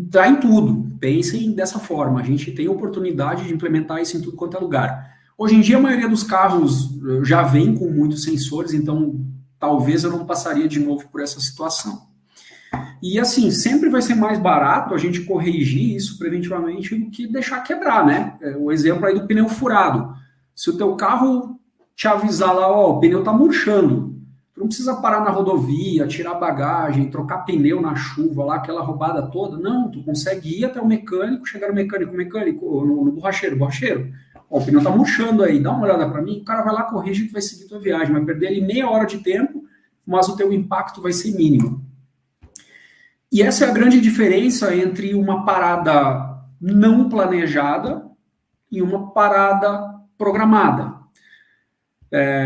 [SPEAKER 1] tá em tudo. Pensem dessa forma. A gente tem oportunidade de implementar isso em tudo quanto é lugar. Hoje em dia, a maioria dos carros já vem com muitos sensores, então talvez eu não passaria de novo por essa situação. E assim, sempre vai ser mais barato a gente corrigir isso preventivamente do que deixar quebrar, né? O exemplo aí do pneu furado. Se o teu carro te avisar lá, o pneu tá murchando, tu não precisa parar na rodovia, tirar bagagem, trocar pneu na chuva lá, aquela roubada toda. Não, tu consegue ir até o mecânico, chegar no mecânico, no borracheiro, o pneu tá murchando aí, dá uma olhada para mim, o cara vai lá, corrige e tu vai seguir tua viagem, vai perder ali meia hora de tempo, mas o teu impacto vai ser mínimo. E essa é a grande diferença entre uma parada não planejada e uma parada programada.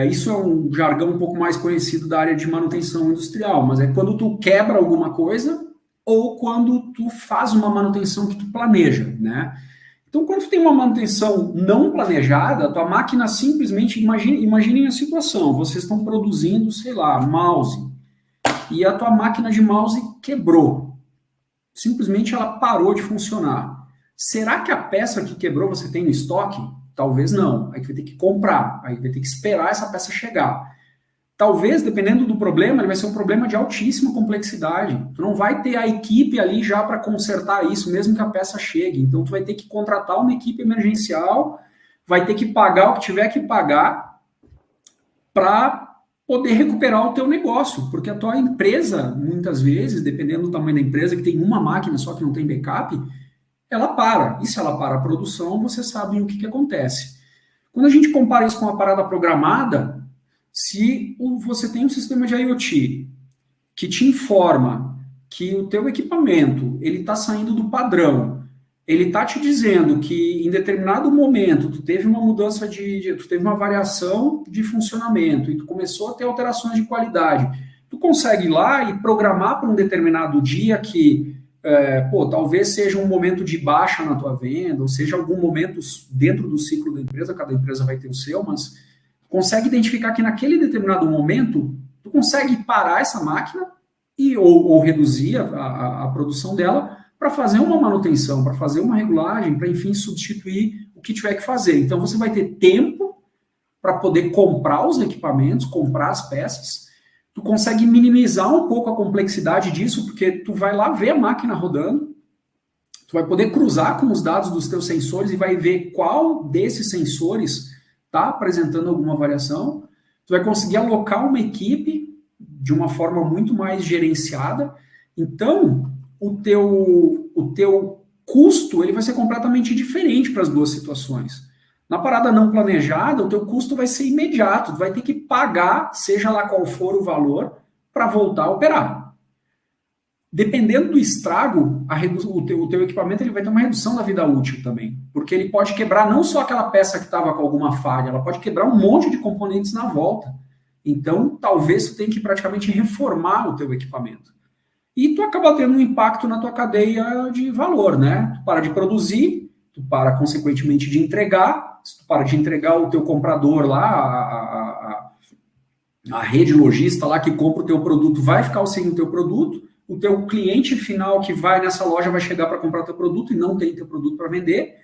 [SPEAKER 1] Isso é um jargão um pouco mais conhecido da área de manutenção industrial, mas é quando tu quebra alguma coisa ou quando tu faz uma manutenção que tu planeja, né? Então, quando tu tem uma manutenção não planejada, a tua máquina simplesmente, imaginem a situação, vocês estão produzindo, sei lá, mouse, e a tua máquina de mouse quebrou. Simplesmente ela parou de funcionar. Será que a peça que quebrou você tem no estoque? Talvez não. Aí vai ter que comprar, aí vai ter que esperar essa peça chegar. Talvez, dependendo do problema, ele vai ser um problema de altíssima complexidade. Tu não vai ter a equipe ali já para consertar isso, mesmo que a peça chegue. Então, tu vai ter que contratar uma equipe emergencial, vai ter que pagar o que tiver que pagar para poder recuperar o teu negócio. Porque a tua empresa, muitas vezes, dependendo do tamanho da empresa, que tem uma máquina só que não tem backup, ela para. E se ela para a produção, você sabe o que acontece. Quando a gente compara isso com uma parada programada, se você tem um sistema de IoT que te informa que o teu equipamento ele está saindo do padrão, ele está te dizendo que em determinado momento tu teve uma mudança tu teve uma variação de funcionamento e tu começou a ter alterações de qualidade, tu consegue ir lá e programar para um determinado dia que talvez seja um momento de baixa na tua venda, ou seja algum momento dentro do ciclo da empresa, cada empresa vai ter o seu, mas consegue identificar que naquele determinado momento, tu consegue parar essa máquina ou reduzir a produção dela para fazer uma manutenção, para fazer uma regulagem, para, enfim, substituir o que tiver que fazer. Então, você vai ter tempo para poder comprar os equipamentos, comprar as peças. Tu consegue minimizar um pouco a complexidade disso, porque tu vai lá ver a máquina rodando, tu vai poder cruzar com os dados dos teus sensores e vai ver qual desses sensores está apresentando alguma variação. Tu vai conseguir alocar uma equipe de uma forma muito mais gerenciada. Então, o teu custo ele vai ser completamente diferente para as duas situações. Na parada não planejada, o teu custo vai ser imediato, tu vai ter que pagar, seja lá qual for o valor, para voltar a operar. Dependendo do estrago, o teu equipamento ele vai ter uma redução da vida útil também, porque ele pode quebrar não só aquela peça que estava com alguma falha, ela pode quebrar um monte de componentes na volta. Então, talvez tu tenha que praticamente reformar o teu equipamento. E tu acaba tendo um impacto na tua cadeia de valor, né? Tu para de produzir, tu para, consequentemente, de entregar. Se tu para de entregar, o teu comprador lá, a rede lojista lá que compra o teu produto vai ficar sem o teu produto, o teu cliente final que vai nessa loja vai chegar para comprar teu produto e não tem teu produto para vender,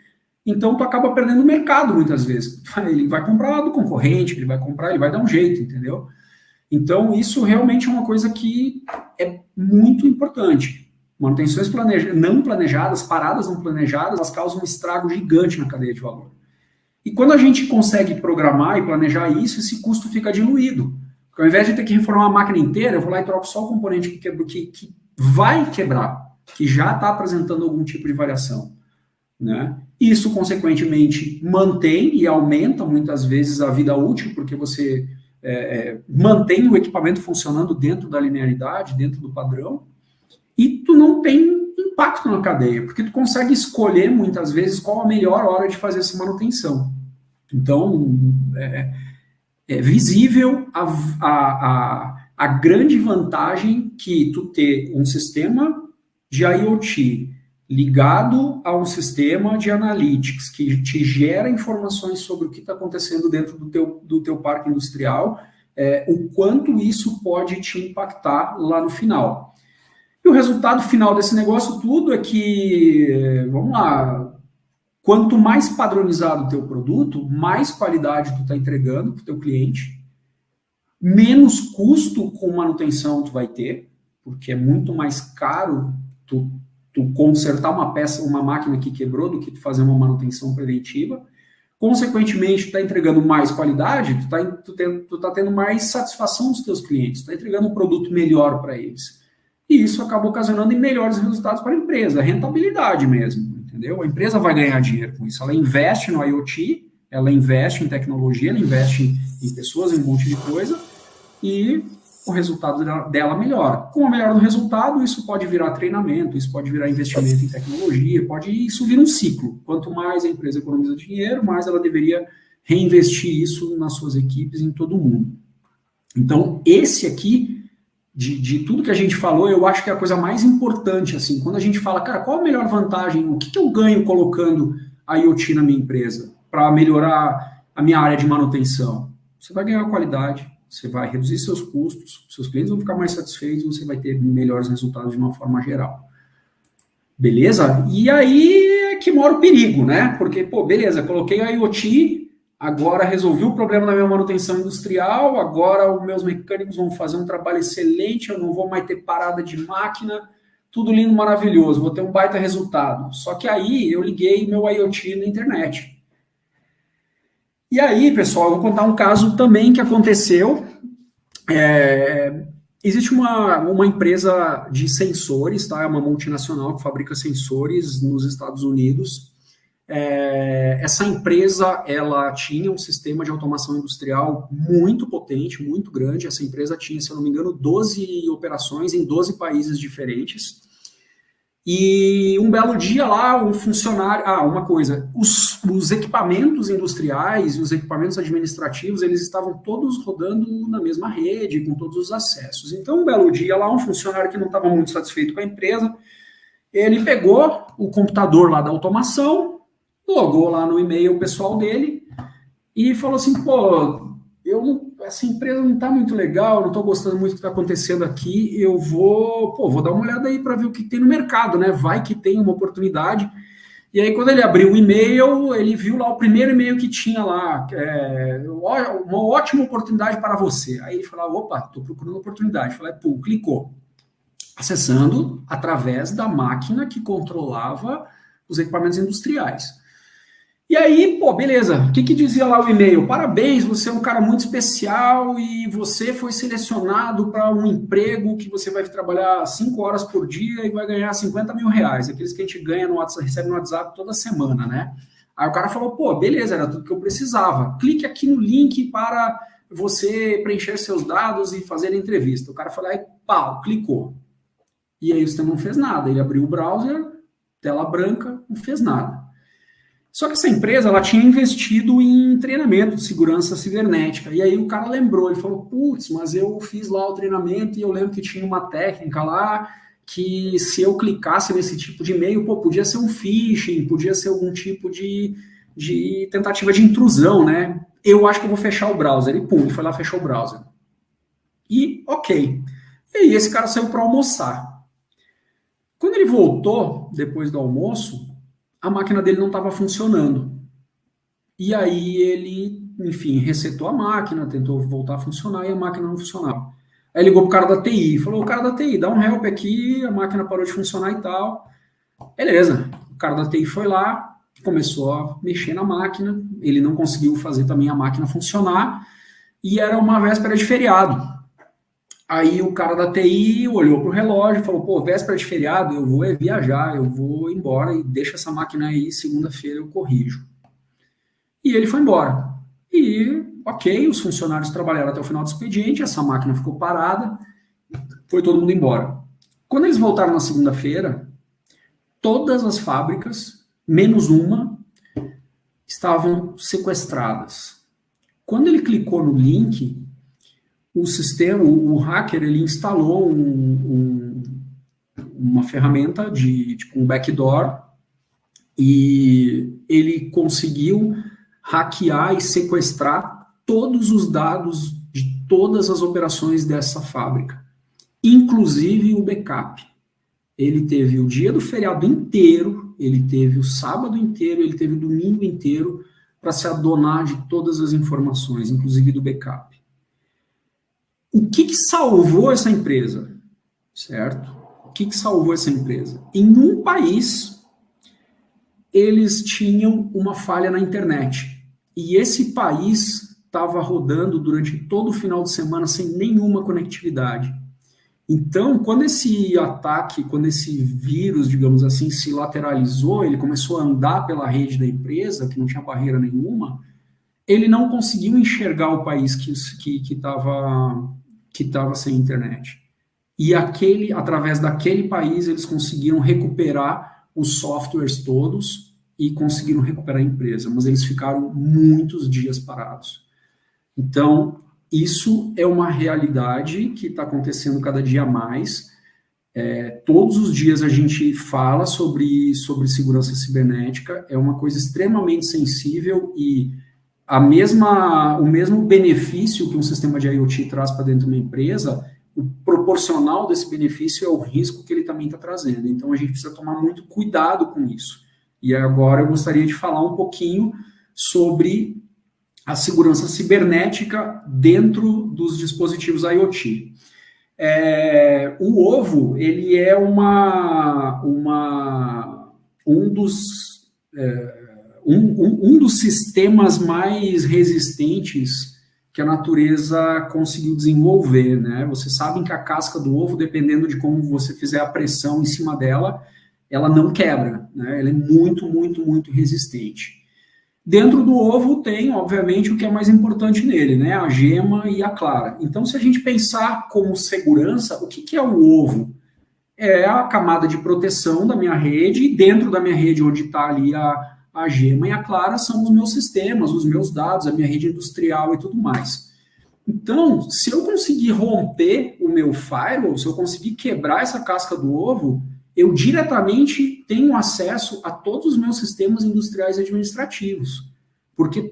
[SPEAKER 1] então tu acaba perdendo o mercado muitas vezes. Ele vai comprar do concorrente, ele vai dar um jeito, entendeu? Então isso realmente é uma coisa que é muito importante. Manutenções não planejadas, paradas não planejadas, elas causam um estrago gigante na cadeia de valor. E quando a gente consegue programar e planejar isso, esse custo fica diluído. Porque ao invés de ter que reformar a máquina inteira, eu vou lá e troco só o componente que vai quebrar, que já está apresentando algum tipo de variação. Né? Isso, consequentemente, mantém e aumenta muitas vezes a vida útil, porque você mantém o equipamento funcionando dentro da linearidade, dentro do padrão, e tu não tem impacto na cadeia, porque tu consegue escolher muitas vezes qual a melhor hora de fazer essa manutenção. Então, é visível a grande vantagem que tu ter um sistema de IoT ligado a um sistema de analytics que te gera informações sobre o que está acontecendo dentro do teu parque industrial, o quanto isso pode te impactar lá no final. E o resultado final desse negócio tudo é que, vamos lá, quanto mais padronizado o teu produto, mais qualidade tu está entregando para o teu cliente, menos custo com manutenção tu vai ter, porque é muito mais caro tu consertar uma peça, uma máquina que quebrou, do que tu fazer uma manutenção preventiva. Consequentemente, tu está entregando mais qualidade, tu tá tendo mais satisfação dos teus clientes, tu está entregando um produto melhor para eles. E isso acaba ocasionando em melhores resultados para a empresa, rentabilidade mesmo, entendeu? A empresa vai ganhar dinheiro com isso. Ela investe no IoT, ela investe em tecnologia, ela investe em pessoas, em um monte de coisa, e o resultado dela melhora. Com a melhora do resultado, isso pode virar treinamento, isso pode virar investimento em tecnologia, isso vira um ciclo. Quanto mais a empresa economiza dinheiro, mais ela deveria reinvestir isso nas suas equipes, em todo mundo. Então, esse aqui, de tudo que a gente falou, eu acho que é a coisa mais importante, assim, quando a gente fala, cara, qual a melhor vantagem, o que eu ganho colocando a IoT na minha empresa para melhorar a minha área de manutenção? Você vai ganhar qualidade, você vai reduzir seus custos, seus clientes vão ficar mais satisfeitos, você vai ter melhores resultados de uma forma geral. Beleza? E aí é que mora o perigo, né? Porque, beleza, coloquei a IoT, agora resolvi o problema da minha manutenção industrial, agora os meus mecânicos vão fazer um trabalho excelente, eu não vou mais ter parada de máquina, tudo lindo, maravilhoso, vou ter um baita resultado. Só que aí eu liguei meu IoT na internet. E aí, pessoal, eu vou contar um caso também que aconteceu. Existe uma empresa de sensores, tá? É uma multinacional que fabrica sensores nos Estados Unidos. Essa empresa, ela tinha um sistema de automação industrial muito potente, muito grande. Essa empresa tinha, se eu não me engano, 12 operações em 12 países diferentes. E um belo dia lá, um funcionário... uma coisa, os equipamentos industriais e os equipamentos administrativos, eles estavam todos rodando na mesma rede, com todos os acessos. Então, um belo dia lá, um funcionário que não estava muito satisfeito com a empresa, ele pegou o computador lá da automação, logou lá no e-mail pessoal dele e falou assim, essa empresa não está muito legal, não estou gostando muito do que está acontecendo aqui, eu vou dar uma olhada aí para ver o que tem no mercado, né? Vai que tem uma oportunidade. E aí, quando ele abriu o e-mail, ele viu lá o primeiro e-mail que tinha lá, uma ótima oportunidade para você. Aí ele falou, opa, estou procurando oportunidade. Falei, pô, clicou. Acessando através da máquina que controlava os equipamentos industriais. E aí, pô, beleza, o que dizia lá o e-mail? Parabéns, você é um cara muito especial e você foi selecionado para um emprego que você vai trabalhar 5 horas por dia e vai ganhar 50 mil reais, aqueles que a gente ganha no WhatsApp, recebe no WhatsApp toda semana, né? Aí o cara falou, pô, beleza, era tudo que eu precisava. Clique aqui no link para você preencher seus dados e fazer a entrevista. O cara falou, aí, pau, clicou. E aí o sistema não fez nada, ele abriu o browser, tela branca, não fez nada. Só que essa empresa, ela tinha investido em treinamento de segurança cibernética. E aí o cara lembrou, ele falou, putz, mas eu fiz lá o treinamento e eu lembro que tinha uma técnica lá que se eu clicasse nesse tipo de e-mail, pô, podia ser um phishing, podia ser algum tipo de tentativa de intrusão, né? Eu acho que eu vou fechar o browser. E pum, ele foi lá e fechou o browser. E ok. E aí esse cara saiu para almoçar. Quando ele voltou, depois do almoço, a máquina dele não estava funcionando. E aí ele, enfim, resetou a máquina, tentou voltar a funcionar e a máquina não funcionava. Aí ligou pro cara da TI, falou, o cara da TI, dá um help aqui, a máquina parou de funcionar e tal. Beleza, o cara da TI foi lá, começou a mexer na máquina, ele não conseguiu fazer também a máquina funcionar, e era uma véspera de feriado. Aí o cara da TI olhou pro relógio e falou, pô, véspera de feriado, eu vou viajar, eu vou embora e deixa essa máquina aí, segunda-feira eu corrijo. E ele foi embora. E, ok, os funcionários trabalharam até o final do expediente, essa máquina ficou parada, foi todo mundo embora. Quando eles voltaram na segunda-feira, todas as fábricas, menos uma, estavam sequestradas. Quando ele clicou no link, o sistema, o hacker, ele instalou uma ferramenta tipo um backdoor e ele conseguiu hackear e sequestrar todos os dados de todas as operações dessa fábrica, inclusive o backup. Ele teve o dia do feriado inteiro, ele teve o sábado inteiro, ele teve o domingo inteiro para se adonar de todas as informações, inclusive do backup. O que salvou essa empresa? Certo? O que salvou essa empresa? Em um país, eles tinham uma falha na internet. E esse país estava rodando durante todo o final de semana sem nenhuma conectividade. Então, quando esse ataque, quando esse vírus, digamos assim, se lateralizou, ele começou a andar pela rede da empresa, que não tinha barreira nenhuma, ele não conseguiu enxergar o país que estava sem internet. E através daquele país, eles conseguiram recuperar os softwares todos e conseguiram recuperar a empresa, mas eles ficaram muitos dias parados. Então, isso é uma realidade que está acontecendo cada dia mais. Todos os dias a gente fala sobre segurança cibernética, é uma coisa extremamente sensível e o mesmo benefício que um sistema de IoT traz para dentro de uma empresa, o proporcional desse benefício é o risco que ele também está trazendo. Então, a gente precisa tomar muito cuidado com isso. E agora eu gostaria de falar um pouquinho sobre a segurança cibernética dentro dos dispositivos IoT. O ovo, ele é um dos sistemas mais resistentes que a natureza conseguiu desenvolver, né? Vocês sabem que a casca do ovo, dependendo de como você fizer a pressão em cima dela, ela não quebra, né? Ela é muito, muito, muito resistente. Dentro do ovo tem, obviamente, o que é mais importante nele, né? A gema e a clara. Então, se a gente pensar como segurança, o que é o ovo? É a camada de proteção da minha rede, e dentro da minha rede, onde está ali a gema e a clara, são os meus sistemas, os meus dados, a minha rede industrial e tudo mais. Então, se eu conseguir romper o meu firewall, se eu conseguir quebrar essa casca do ovo, eu diretamente tenho acesso a todos os meus sistemas industriais e administrativos. porque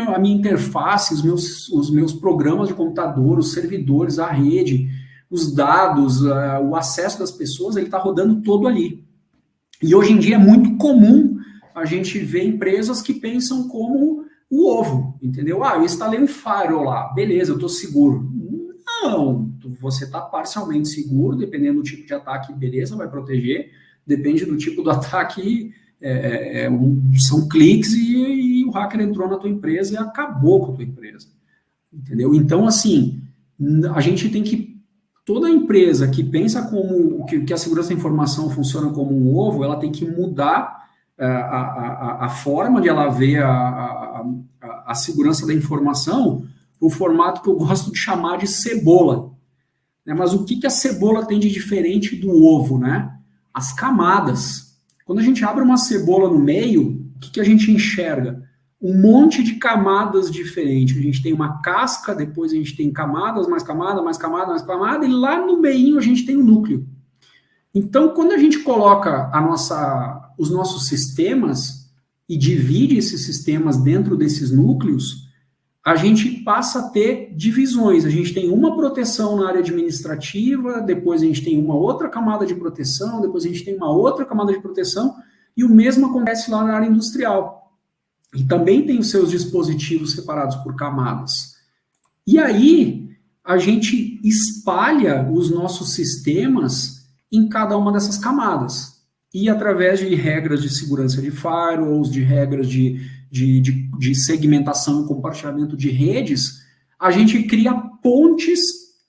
[SPEAKER 1] a minha interface, os meus programas de computador, os servidores, a rede, os dados, o acesso das pessoas, ele está rodando todo ali. E hoje em dia é muito comum a gente ver empresas que pensam como o ovo, entendeu? Eu instalei um firewall lá, beleza, eu estou seguro. Não, você está parcialmente seguro, dependendo do tipo de ataque, beleza, vai proteger. Depende do tipo do ataque, são cliques e o hacker entrou na tua empresa e acabou com a tua empresa, entendeu? Então, assim, a gente tem que, toda empresa que pensa como que a segurança da informação funciona como um ovo, ela tem que mudar a forma de ela ver a segurança da informação, o formato que eu gosto de chamar de cebola. Né? Mas o que a cebola tem de diferente do ovo, né? As camadas. Quando a gente abre uma cebola no meio, o que a gente enxerga? Um monte de camadas diferentes. A gente tem uma casca, depois a gente tem camadas, mais camada, mais camada, mais camada, e lá no meio a gente tem o núcleo. Então, quando a gente coloca os nossos sistemas e divide esses sistemas dentro desses núcleos, a gente passa a ter divisões. A gente tem uma proteção na área administrativa, depois a gente tem uma outra camada de proteção, depois a gente tem uma outra camada de proteção, e o mesmo acontece lá na área industrial. E também tem os seus dispositivos separados por camadas. E aí, a gente espalha os nossos sistemas em cada uma dessas camadas. E através de regras de segurança de firewalls, de regras de segmentação e compartilhamento de redes, a gente cria pontes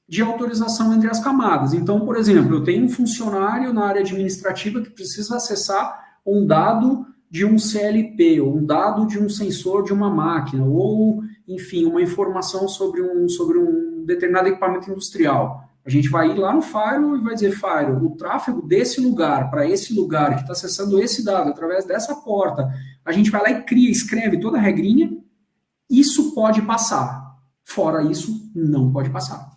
[SPEAKER 1] de autorização entre as camadas. Então, por exemplo, eu tenho um funcionário na área administrativa que precisa acessar um dado de um CLP, ou um dado de um sensor de uma máquina, ou, enfim, uma informação sobre um determinado equipamento industrial. A gente vai ir lá no firewall e vai dizer, firewall, o tráfego desse lugar para esse lugar que está acessando esse dado através dessa porta, a gente vai lá e escreve toda a regrinha, isso pode passar. Fora isso, não pode passar.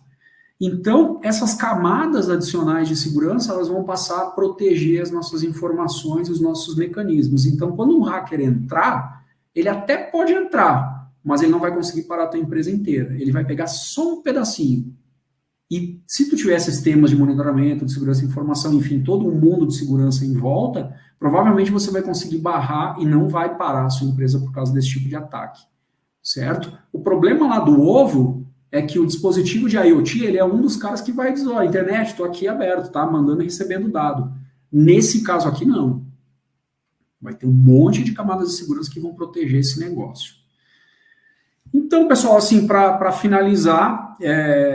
[SPEAKER 1] Então, essas camadas adicionais de segurança, elas vão passar a proteger as nossas informações, os nossos mecanismos. Então, quando um hacker entrar, ele até pode entrar, mas ele não vai conseguir parar a tua empresa inteira. Ele vai pegar só um pedacinho. E se tu tiver sistemas de monitoramento, de segurança de informação, enfim, todo um mundo de segurança em volta, provavelmente você vai conseguir barrar e não vai parar a sua empresa por causa desse tipo de ataque, certo? O problema lá do ovo é que o dispositivo de IoT, ele é um dos caras que vai dizer, internet, estou aqui aberto, tá? Mandando e recebendo dado. Nesse caso aqui, não. Vai ter um monte de camadas de segurança que vão proteger esse negócio. Então, pessoal, assim, para finalizar,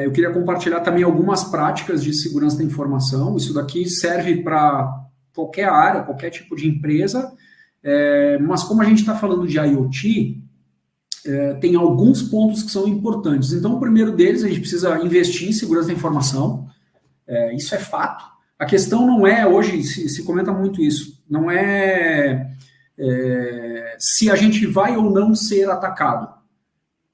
[SPEAKER 1] eu queria compartilhar também algumas práticas de segurança da informação. Isso daqui serve para qualquer área, qualquer tipo de empresa, mas como a gente está falando de IoT, tem alguns pontos que são importantes. Então, o primeiro deles, a gente precisa investir em segurança da informação. Isso é fato. A questão não é, hoje se comenta muito isso, não é se a gente vai ou não ser atacado.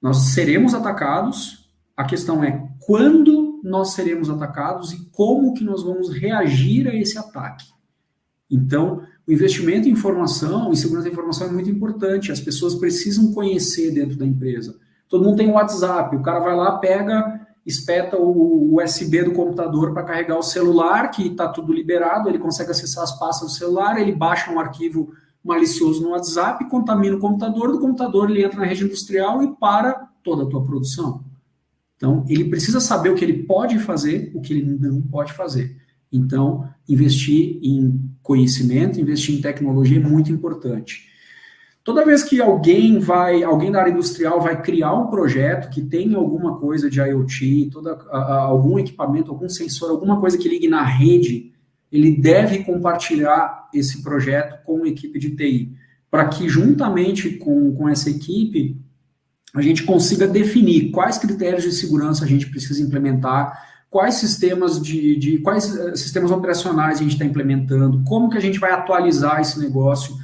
[SPEAKER 1] Nós seremos atacados, a questão é quando nós seremos atacados e como que nós vamos reagir a esse ataque. Então, o investimento em informação, em segurança da informação é muito importante, as pessoas precisam conhecer dentro da empresa. Todo mundo tem um WhatsApp, o cara vai lá, pega, espeta o USB do computador para carregar o celular, que está tudo liberado, ele consegue acessar as pastas do celular, ele baixa um arquivo malicioso no WhatsApp, contamina o computador, do computador ele entra na rede industrial e para toda a tua produção. Então, ele precisa saber o que ele pode fazer, o que ele não pode fazer. Então, investir em conhecimento, investir em tecnologia é muito importante. Toda vez que alguém da área industrial vai criar um projeto que tenha alguma coisa de IoT, algum equipamento, algum sensor, alguma coisa que ligue na rede, ele deve compartilhar esse projeto com a equipe de TI, para que juntamente com essa equipe a gente consiga definir quais critérios de segurança a gente precisa implementar, quais sistemas operacionais a gente está implementando, como que a gente vai atualizar esse negócio,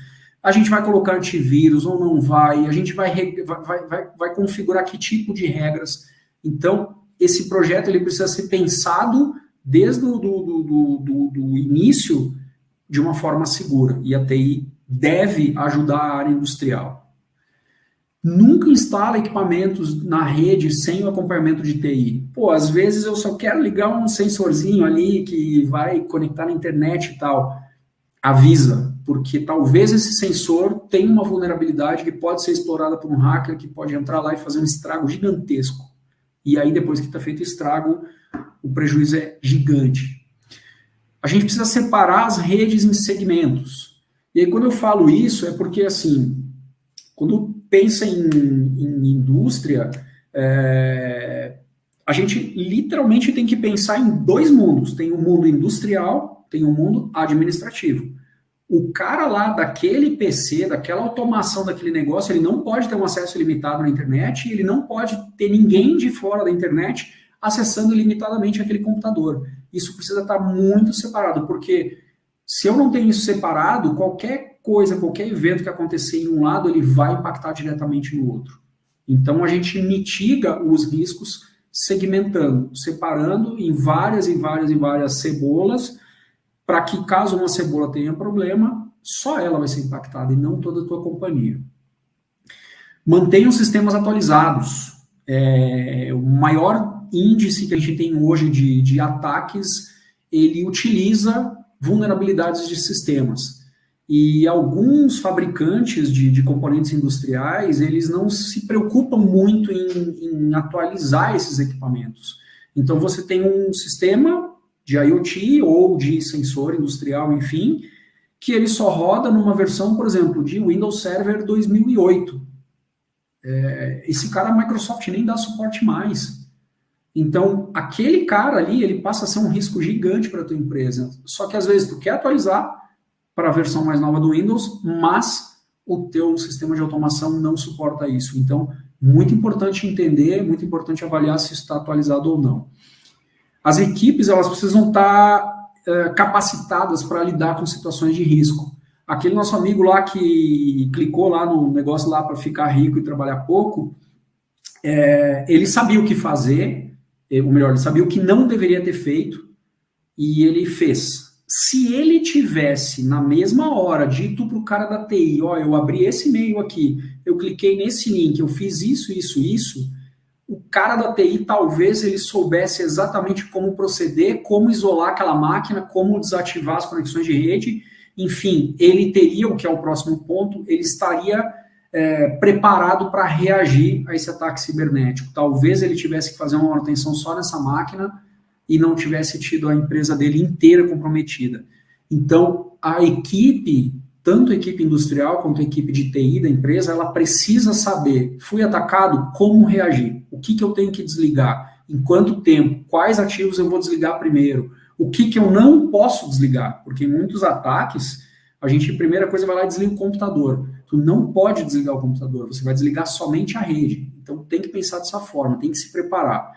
[SPEAKER 1] a gente vai colocar antivírus ou não vai, a gente vai configurar que tipo de regras. Então, esse projeto ele precisa ser pensado desde o início de uma forma segura, e a TI deve ajudar a área industrial. Nunca instala equipamentos na rede sem o acompanhamento de TI. Pô, às vezes eu só quero ligar um sensorzinho ali que vai conectar na internet e tal. Avisa, porque talvez esse sensor tenha uma vulnerabilidade que pode ser explorada por um hacker que pode entrar lá e fazer um estrago gigantesco. E aí, depois que está feito o estrago, o prejuízo é gigante. A gente precisa separar as redes em segmentos. E aí, quando eu falo isso, é porque, assim, quando pensa em indústria, a gente literalmente tem que pensar em dois mundos. Tem o mundo industrial, tem o mundo administrativo. O cara lá daquele PC, daquela automação daquele negócio, ele não pode ter um acesso ilimitado na internet, e ele não pode ter ninguém de fora da internet acessando ilimitadamente aquele computador. Isso precisa estar muito separado, porque se eu não tenho isso separado, qualquer coisa, qualquer evento que acontecer em um lado, ele vai impactar diretamente no outro. Então, a gente mitiga os riscos segmentando, separando em várias cebolas, para que, caso uma cebola tenha problema, só ela vai ser impactada e não toda a tua companhia. Mantenha os sistemas atualizados. O maior índice que a gente tem hoje de ataques, ele utiliza vulnerabilidades de sistemas. E alguns fabricantes de componentes industriais, eles não se preocupam muito em atualizar esses equipamentos. Então, você tem um sistema de IoT ou de sensor industrial, enfim, que ele só roda numa versão, por exemplo, de Windows Server 2008. Esse cara, a Microsoft nem dá suporte mais. Então, aquele cara ali, ele passa a ser um risco gigante para a tua empresa. Só que, às vezes, tu quer atualizar para a versão mais nova do Windows, mas o teu sistema de automação não suporta isso. Então, muito importante entender, muito importante avaliar se está atualizado ou não. As equipes, elas precisam estar capacitadas para lidar com situações de risco. Aquele nosso amigo lá que clicou lá no negócio lá para ficar rico e trabalhar pouco, ele sabia o que fazer, ou melhor, ele sabia o que não deveria ter feito, e ele fez. Se ele tivesse, na mesma hora, dito para o cara da TI, eu abri esse e-mail aqui, eu cliquei nesse link, eu fiz isso, o cara da TI talvez ele soubesse exatamente como proceder, como isolar aquela máquina, como desativar as conexões de rede, enfim, ele teria, o que é o próximo ponto, ele estaria preparado para reagir a esse ataque cibernético. Talvez ele tivesse que fazer uma manutenção só nessa máquina e não tivesse tido a empresa dele inteira comprometida. Então, a equipe, tanto a equipe industrial quanto a equipe de TI da empresa, ela precisa saber, fui atacado, como reagir, o que eu tenho que desligar, em quanto tempo, quais ativos eu vou desligar primeiro, o que eu não posso desligar, porque em muitos ataques, a primeira coisa, vai lá e desliga o computador. Tu não pode desligar o computador, você vai desligar somente a rede. Então, tem que pensar dessa forma, tem que se preparar.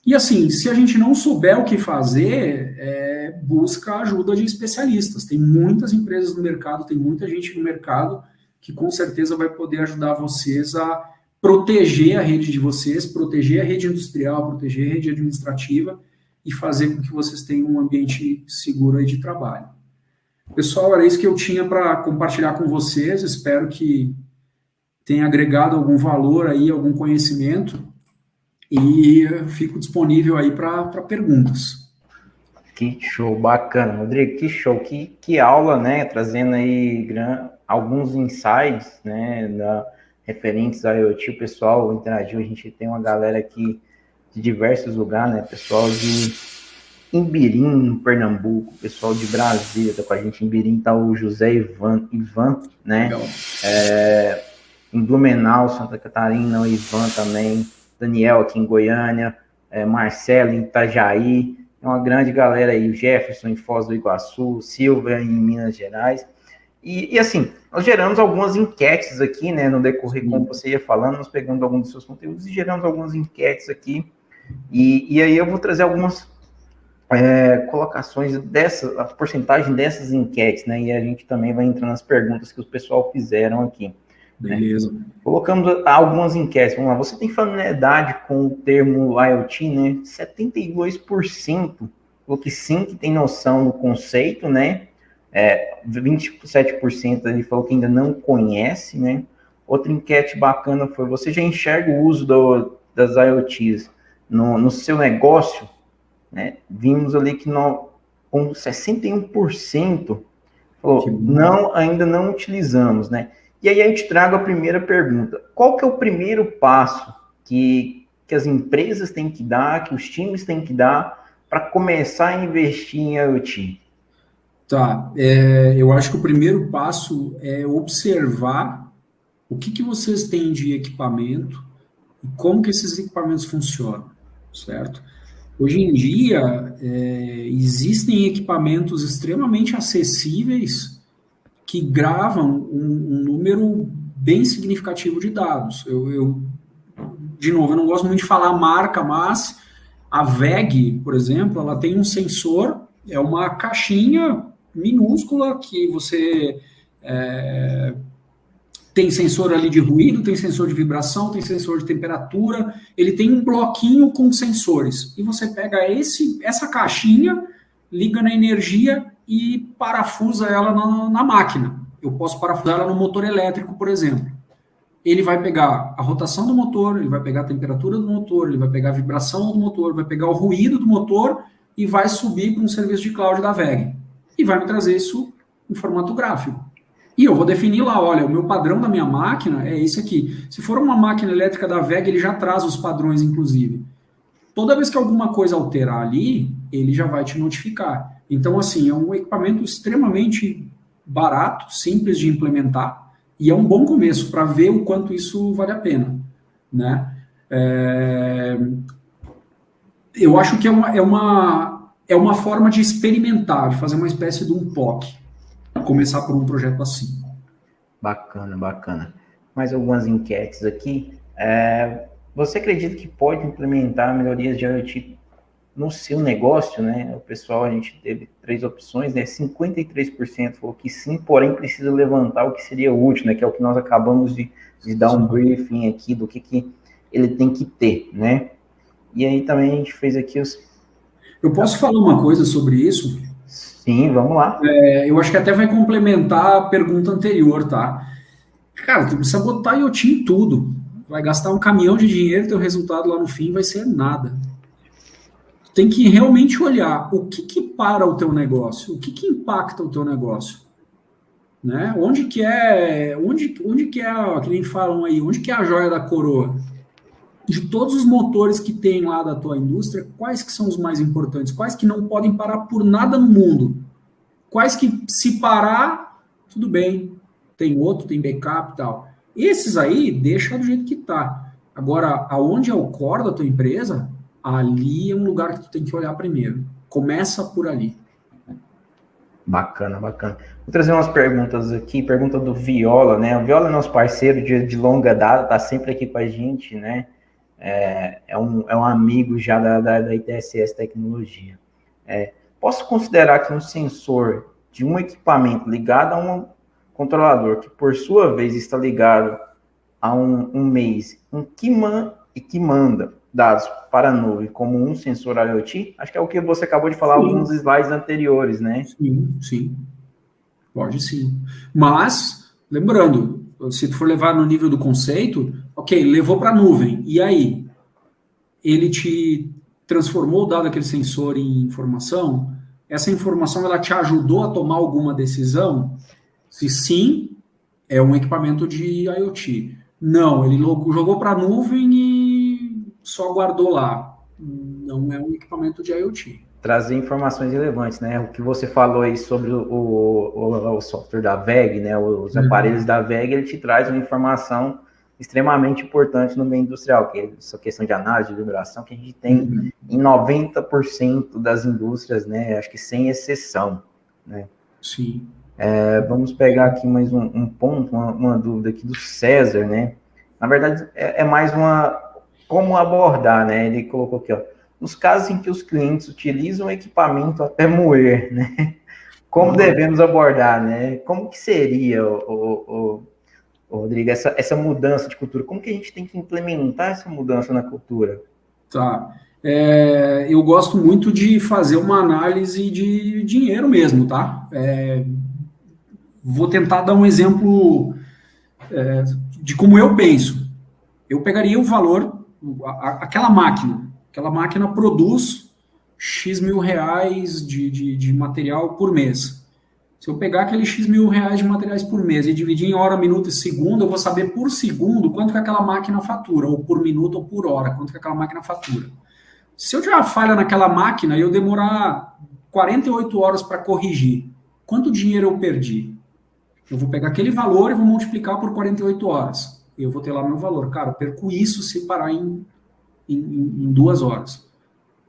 [SPEAKER 1] E assim, se a gente não souber o que fazer, busca ajuda de especialistas. Tem muitas empresas no mercado, tem muita gente no mercado que com certeza vai poder ajudar vocês a proteger a rede de vocês, proteger a rede industrial, proteger a rede administrativa e fazer com que vocês tenham um ambiente seguro aí de trabalho. Pessoal, era isso que eu tinha para compartilhar com vocês. Espero que tenha agregado algum valor aí, algum conhecimento. E fico disponível aí para perguntas.
[SPEAKER 2] Que show, bacana, Rodrigo, que show, que aula, né, trazendo aí alguns insights, né, referentes a IoT. O pessoal interagiu, a gente tem uma galera aqui de diversos lugares, né, pessoal de Imirim, Pernambuco, pessoal de Brasília tá com a gente. Em Imirim tá o José Ivan, né, em Blumenau, Santa Catarina, o Ivan também, Daniel aqui em Goiânia, Marcelo em Itajaí, é uma grande galera aí, o Jefferson em Foz do Iguaçu, Silva em Minas Gerais, e assim, nós geramos algumas enquetes aqui, né, no decorrer, como você ia falando, nós pegamos alguns dos seus conteúdos e geramos algumas enquetes aqui, e aí eu vou trazer algumas colocações a porcentagem dessas enquetes, né, e a gente também vai entrando nas perguntas que o pessoal fizeram aqui.
[SPEAKER 1] Beleza.
[SPEAKER 2] Né? Colocamos algumas enquetes. Vamos lá. Você tem familiaridade com o termo IoT, né? 72% falou que sim, que tem noção do conceito, né? 27% ele falou que ainda não conhece, né? Outra enquete bacana foi, você já enxerga o uso das IoTs no seu negócio? Né? Vimos ali que com 61% falou, não, ainda não utilizamos, né? E aí a gente traga a primeira pergunta. Qual que é o primeiro passo que as empresas têm que dar, que os times têm que dar para começar a investir em IoT?
[SPEAKER 1] Tá, eu acho que o primeiro passo é observar o que vocês têm de equipamento e como que esses equipamentos funcionam, certo? Hoje em dia, existem equipamentos extremamente acessíveis que gravam um número bem significativo de dados. De novo, eu não gosto muito de falar marca, mas a VEG, por exemplo, ela tem um sensor, é uma caixinha minúscula que você tem sensor ali de ruído, tem sensor de vibração, tem sensor de temperatura, ele tem um bloquinho com sensores. E você pega essa caixinha, liga na energia e parafusa ela na máquina. Eu posso parafusar ela no motor elétrico, por exemplo. Ele vai pegar a rotação do motor, ele vai pegar a temperatura do motor, ele vai pegar a vibração do motor, vai pegar o ruído do motor e vai subir para um serviço de cloud da VEG. E vai me trazer isso em formato gráfico. E eu vou definir lá, olha, o meu padrão da minha máquina é esse aqui. Se for uma máquina elétrica da VEG, ele já traz os padrões, inclusive. Toda vez que alguma coisa alterar ali, ele já vai te notificar. Então, assim, é um equipamento extremamente barato, simples de implementar, e é um bom começo para ver o quanto isso vale a pena, né? Eu acho que é uma forma de experimentar, de fazer uma espécie de um POC. Começar por um projeto assim.
[SPEAKER 2] Bacana, bacana. Mais algumas enquetes aqui. Você acredita que pode implementar melhorias de IoT no seu negócio, né? O pessoal, a gente teve 3 opções, né? 53% falou que sim, porém precisa levantar o que seria útil, né? Que é o que nós acabamos de dar um briefing aqui do que ele tem que ter, né? E aí também a gente fez aqui os...
[SPEAKER 1] Eu posso falar uma coisa sobre isso?
[SPEAKER 2] Sim, vamos lá.
[SPEAKER 1] Eu acho que até vai complementar a pergunta anterior, tá? Cara, tu precisa botar IoT em tudo. Vai gastar um caminhão de dinheiro, teu resultado lá no fim vai ser nada. Tu tem que realmente olhar o que para o teu negócio, o que impacta o teu negócio. Né? Onde que é, que nem falam aí, onde que é a joia da coroa? De todos os motores que tem lá da tua indústria, quais que são os mais importantes? Quais que não podem parar por nada no mundo? Quais que, se parar, tudo bem, tem outro, tem backup e tal. Esses aí, deixa do jeito que tá. Agora, aonde é o core da tua empresa, ali é um lugar que tu tem que olhar primeiro. Começa por ali.
[SPEAKER 2] Bacana, bacana. Vou trazer umas perguntas aqui. Pergunta do Viola, né? O Viola é nosso parceiro de longa data, tá sempre aqui com a gente, né? É um amigo já da ITSS Tecnologia. Posso considerar que um sensor de um equipamento ligado a um controlador, que por sua vez está ligado a um maze, que manda dados para a nuvem como um sensor IoT? Acho que é o que você acabou de falar alguns slides anteriores, né?
[SPEAKER 1] Sim. Pode sim. Mas, lembrando, se tu for levar no nível do conceito, ok, levou para a nuvem. E aí? Ele te transformou o dado daquele sensor em informação? Essa informação, ela te ajudou a tomar alguma decisão? Se sim, é um equipamento de IoT. Não, ele jogou para a nuvem e só guardou lá. Não é um equipamento de IoT.
[SPEAKER 2] Trazer informações relevantes, né? O que você falou aí sobre o software da VEG, né? Os aparelhos da VEG, ele te traz uma informação extremamente importante no meio industrial, que é essa questão de análise de vibração que a gente tem em 90% das indústrias, né? Acho que sem exceção, né?
[SPEAKER 1] Sim.
[SPEAKER 2] Vamos pegar aqui mais um ponto, uma dúvida aqui do César, né? Na verdade, é mais como abordar, né? Ele colocou aqui, ó. Nos casos em que os clientes utilizam o equipamento até moer, né? Como devemos abordar, né? Como que seria, Rodrigo, essa mudança de cultura? Como que a gente tem que implementar essa mudança na cultura?
[SPEAKER 1] Tá. Eu gosto muito de fazer uma análise de dinheiro mesmo, tá? Vou tentar dar um exemplo de como eu penso. Eu pegaria o valor, aquela máquina produz X mil reais de material por mês. Se eu pegar aquele X mil reais de materiais por mês e dividir em hora, minuto e segundo, eu vou saber por segundo quanto que aquela máquina fatura, ou por minuto ou por hora, quanto que aquela máquina fatura. Se eu tiver uma falha naquela máquina e eu demorar 48 horas para corrigir, quanto dinheiro eu perdi? Eu vou pegar aquele valor e vou multiplicar por 48 horas. Eu vou ter lá meu valor. Cara, eu perco isso se parar em 2 horas.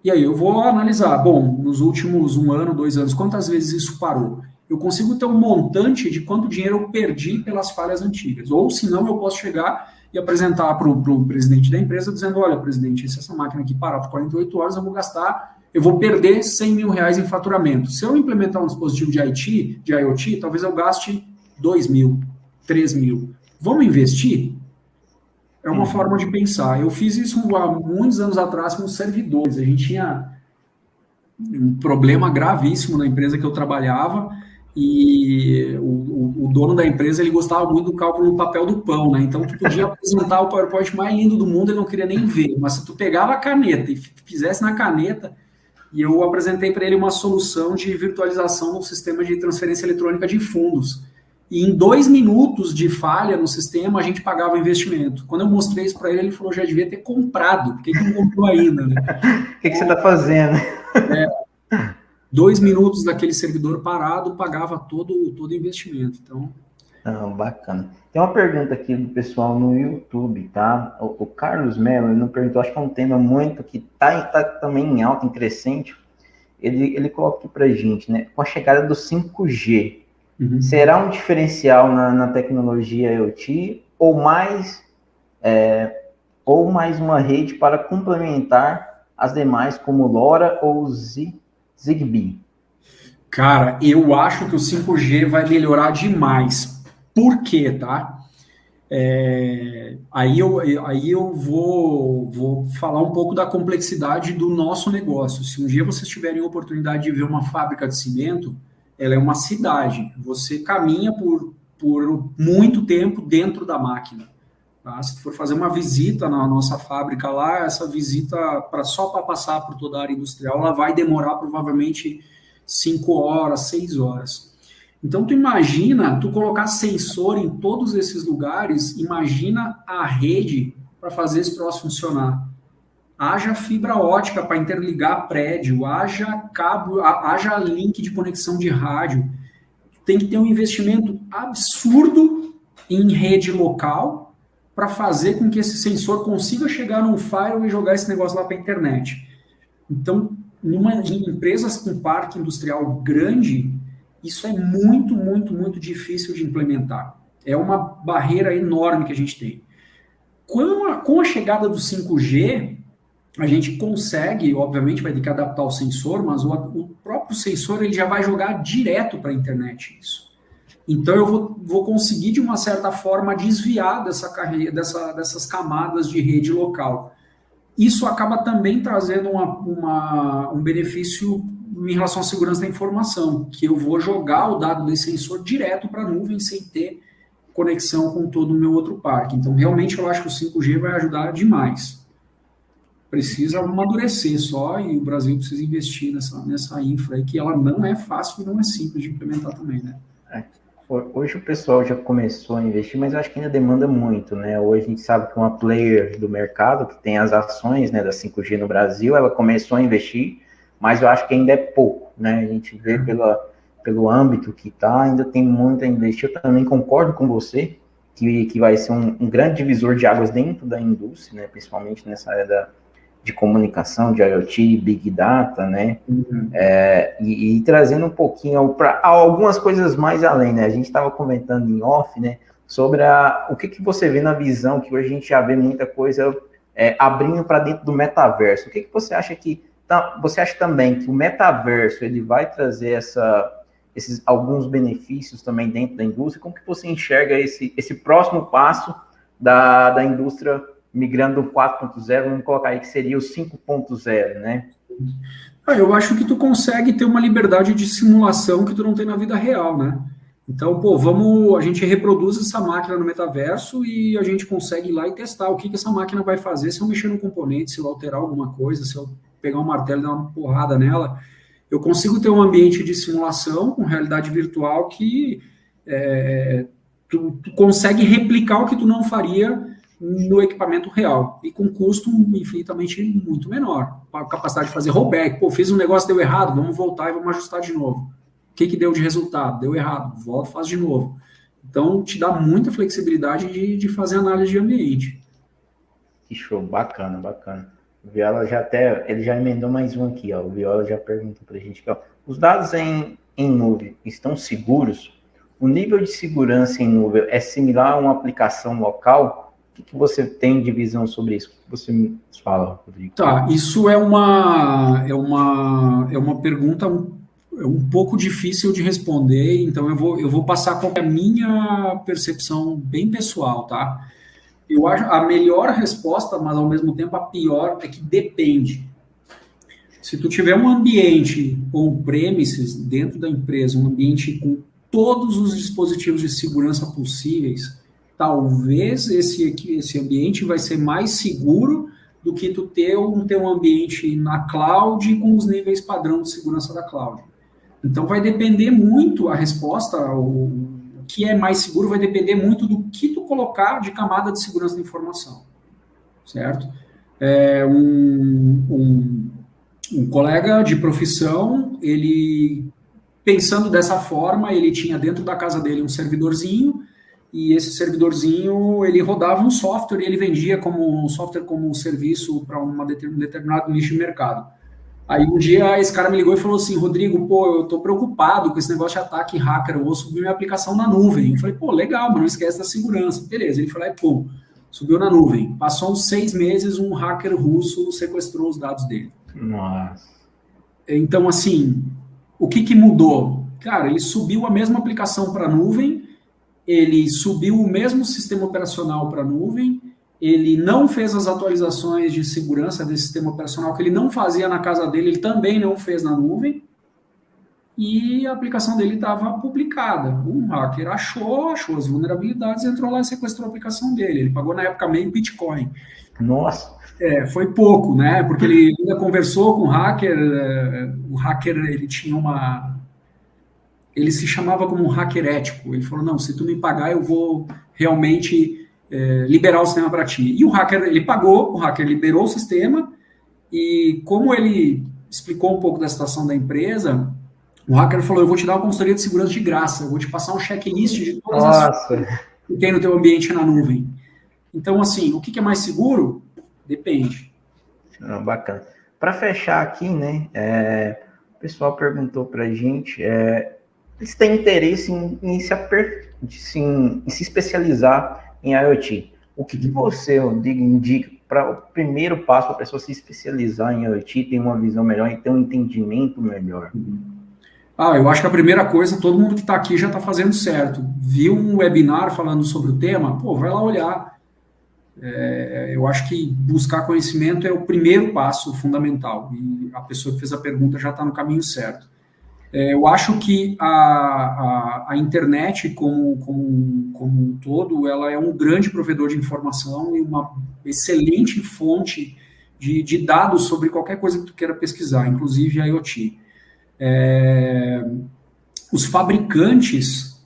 [SPEAKER 1] E aí eu vou analisar, bom, nos últimos 1 ano, 2 anos, quantas vezes isso parou? Eu consigo ter um montante de quanto dinheiro eu perdi pelas falhas antigas. Ou, se não, eu posso chegar e apresentar para o presidente da empresa, dizendo, olha, presidente, se essa máquina aqui parar por 48 horas, eu vou perder 100 mil reais em faturamento. Se eu implementar um dispositivo de IoT, talvez eu gaste 2 mil, 3 mil. Vamos investir? É uma forma de pensar. Eu fiz isso há muitos anos atrás com os servidores. A gente tinha um problema gravíssimo na empresa que eu trabalhava e o dono da empresa, ele gostava muito do cálculo no papel do pão, né? Então, tu podia apresentar o PowerPoint mais lindo do mundo, ele não queria nem ver. Mas se tu pegava a caneta e fizesse na caneta, e eu apresentei para ele uma solução de virtualização no sistema de transferência eletrônica de fundos. E em 2 minutos de falha no sistema, a gente pagava o investimento. Quando eu mostrei isso para ele, ele falou, já devia ter comprado. Por que não comprou ainda? Né?
[SPEAKER 2] O que você está fazendo?
[SPEAKER 1] 2 minutos daquele servidor parado, pagava todo o investimento. Então...
[SPEAKER 2] bacana. Tem uma pergunta aqui do pessoal no YouTube, tá? O Carlos Mello, ele não perguntou, acho que é um tema muito que tá também em alta, em crescente. Ele coloca aqui pra gente, né? Com a chegada do 5G, será um diferencial na tecnologia IoT ou mais uma rede para complementar as demais, como LoRa ou Zigbee?
[SPEAKER 1] Cara, eu acho que o 5G vai melhorar demais. Por quê, tá? Aí eu vou falar um pouco da complexidade do nosso negócio. Se um dia vocês tiverem a oportunidade de ver uma fábrica de cimento, ela é uma cidade. Você caminha por muito tempo dentro da máquina. Tá? Se for fazer uma visita na nossa fábrica lá, essa visita, só para passar por toda a área industrial, ela vai demorar provavelmente 5 horas, 6 horas. Então, tu colocar sensor em todos esses lugares, imagina a rede para fazer esse troço funcionar. Haja fibra ótica para interligar prédio, haja cabo, haja link de conexão de rádio. Tem que ter um investimento absurdo em rede local para fazer com que esse sensor consiga chegar num firewall e jogar esse negócio lá para a internet. Então, em empresas com parque industrial grande, isso é muito, muito, muito difícil de implementar. É uma barreira enorme que a gente tem. Com a chegada do 5G, a gente consegue, obviamente vai ter que adaptar o sensor, mas o próprio sensor ele já vai jogar direto para a internet isso. Então eu vou conseguir, de uma certa forma, desviar dessas camadas de rede local. Isso acaba também trazendo um benefício em relação à segurança da informação, que eu vou jogar o dado desse sensor direto para a nuvem sem ter conexão com todo o meu outro parque. Então, realmente, eu acho que o 5G vai ajudar demais. Precisa amadurecer só, e o Brasil precisa investir nessa infra aí, que ela não é fácil e não é simples de implementar também, né?
[SPEAKER 2] Hoje o pessoal já começou a investir, mas eu acho que ainda demanda muito, né? Hoje a gente sabe que uma player do mercado, que tem as ações, né, da 5G no Brasil, ela começou a investir, mas eu acho que ainda é pouco, né? A gente vê pelo âmbito que está, ainda tem muito a investir. Eu também concordo com você que vai ser um grande divisor de águas dentro da indústria, né? Principalmente nessa área de comunicação, de IoT, Big Data, né? E trazendo um pouquinho para algumas coisas mais além, né? A gente estava comentando em off, né? Sobre o que você vê na visão, que hoje a gente já vê muita coisa abrindo para dentro do metaverso. O que você acha você acha também que o metaverso ele vai trazer esses alguns benefícios também dentro da indústria? Como que você enxerga esse próximo passo da indústria migrando do 4.0, vamos colocar aí que seria o 5.0, né?
[SPEAKER 1] Eu acho que tu consegue ter uma liberdade de simulação que tu não tem na vida real, né? Então, pô, a gente reproduz essa máquina no metaverso e a gente consegue ir lá e testar o que essa máquina vai fazer se eu mexer no componente, se eu alterar alguma coisa, se eu pegar um martelo e dar uma porrada nela. Eu consigo ter um ambiente de simulação com realidade virtual que tu consegue replicar o que tu não faria no equipamento real e com custo infinitamente muito menor. A capacidade de fazer rollback. Pô, fiz um negócio, deu errado, vamos voltar e vamos ajustar de novo. O que deu de resultado? Deu errado, volta e faz de novo. Então, te dá muita flexibilidade de fazer análise de ambiente.
[SPEAKER 2] Que show, bacana, bacana. O Viola ele já emendou mais um aqui, ó. O Viola já perguntou pra gente aqui, ó. Os dados em nuvem estão seguros? O nível de segurança em nuvem é similar a uma aplicação local? O que você tem de visão sobre isso? O que você me fala, Rodrigo?
[SPEAKER 1] Tá, isso é uma pergunta um pouco difícil de responder, então eu vou passar com a minha percepção bem pessoal, tá? Eu acho a melhor resposta, mas ao mesmo tempo a pior, é que depende. Se tu tiver um ambiente on-premises dentro da empresa, um ambiente com todos os dispositivos de segurança possíveis, talvez esse ambiente vai ser mais seguro do que tu ter um ambiente na cloud com os níveis padrão de segurança da cloud. Então vai depender muito a resposta, o que é mais seguro vai depender muito do que tu colocar de camada de segurança da informação, certo? Um colega de profissão, ele, pensando dessa forma, ele tinha dentro da casa dele um servidorzinho, e esse servidorzinho, ele rodava um software e ele vendia como um software como um serviço para um determinado nicho de mercado. Aí um dia esse cara me ligou e falou assim, Rodrigo, pô, eu tô preocupado com esse negócio de ataque hacker, eu vou subir minha aplicação na nuvem. Eu falei, pô, legal, mas não esquece da segurança. Beleza, ele falou, pô, subiu na nuvem. Passou uns 6 meses, um hacker russo sequestrou os dados dele.
[SPEAKER 2] Nossa.
[SPEAKER 1] Então, assim, o que mudou? Cara, ele subiu a mesma aplicação para a nuvem, ele subiu o mesmo sistema operacional para a nuvem, ele não fez as atualizações de segurança desse sistema operacional que ele não fazia na casa dele, ele também não fez na nuvem, e a aplicação dele estava publicada. Um hacker achou as vulnerabilidades, entrou lá e sequestrou a aplicação dele. Ele pagou na época meio Bitcoin.
[SPEAKER 2] Nossa!
[SPEAKER 1] Foi pouco, né? Porque ele ainda conversou com o hacker ele tinha ele se chamava como um hacker ético. Ele falou, não, se tu me pagar, eu vou realmente liberar o sistema para ti. E o hacker, ele pagou, o hacker liberou o sistema, e como ele explicou um pouco da situação da empresa, o hacker falou, eu vou te dar uma consultoria de segurança de graça, eu vou te passar um checklist de todas as coisas que tem no teu ambiente na nuvem. Então, assim, o que é mais seguro? Depende.
[SPEAKER 2] Bacana. Para fechar aqui, né, o pessoal perguntou para a gente, eles têm interesse em se especializar em IoT. O que você, Rodrigo, indica para o primeiro passo para a pessoa se especializar em IoT, ter uma visão melhor e ter um entendimento melhor?
[SPEAKER 1] Eu acho que a primeira coisa, todo mundo que está aqui já está fazendo certo. Viu um webinar falando sobre o tema? Pô, vai lá olhar. Eu acho que buscar conhecimento é o primeiro passo fundamental. E a pessoa que fez a pergunta já está no caminho certo. Eu acho que a internet como um todo, ela é um grande provedor de informação e uma excelente fonte de dados sobre qualquer coisa que tu queira pesquisar, inclusive a IoT. Os fabricantes,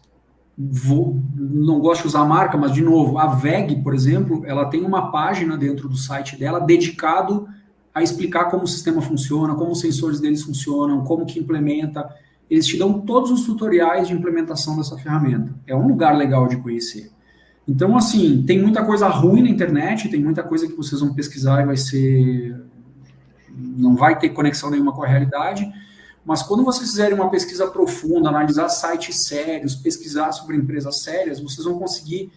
[SPEAKER 1] não gosto de usar a marca, mas de novo, a VEG, por exemplo, ela tem uma página dentro do site dela dedicado a explicar como o sistema funciona, como os sensores deles funcionam, como que implementa. Eles te dão todos os tutoriais de implementação dessa ferramenta. É um lugar legal de conhecer. Então, assim, tem muita coisa ruim na internet, tem muita coisa que vocês vão pesquisar e não vai ter conexão nenhuma com a realidade, mas quando vocês fizerem uma pesquisa profunda, analisar sites sérios, pesquisar sobre empresas sérias, vocês vão conseguir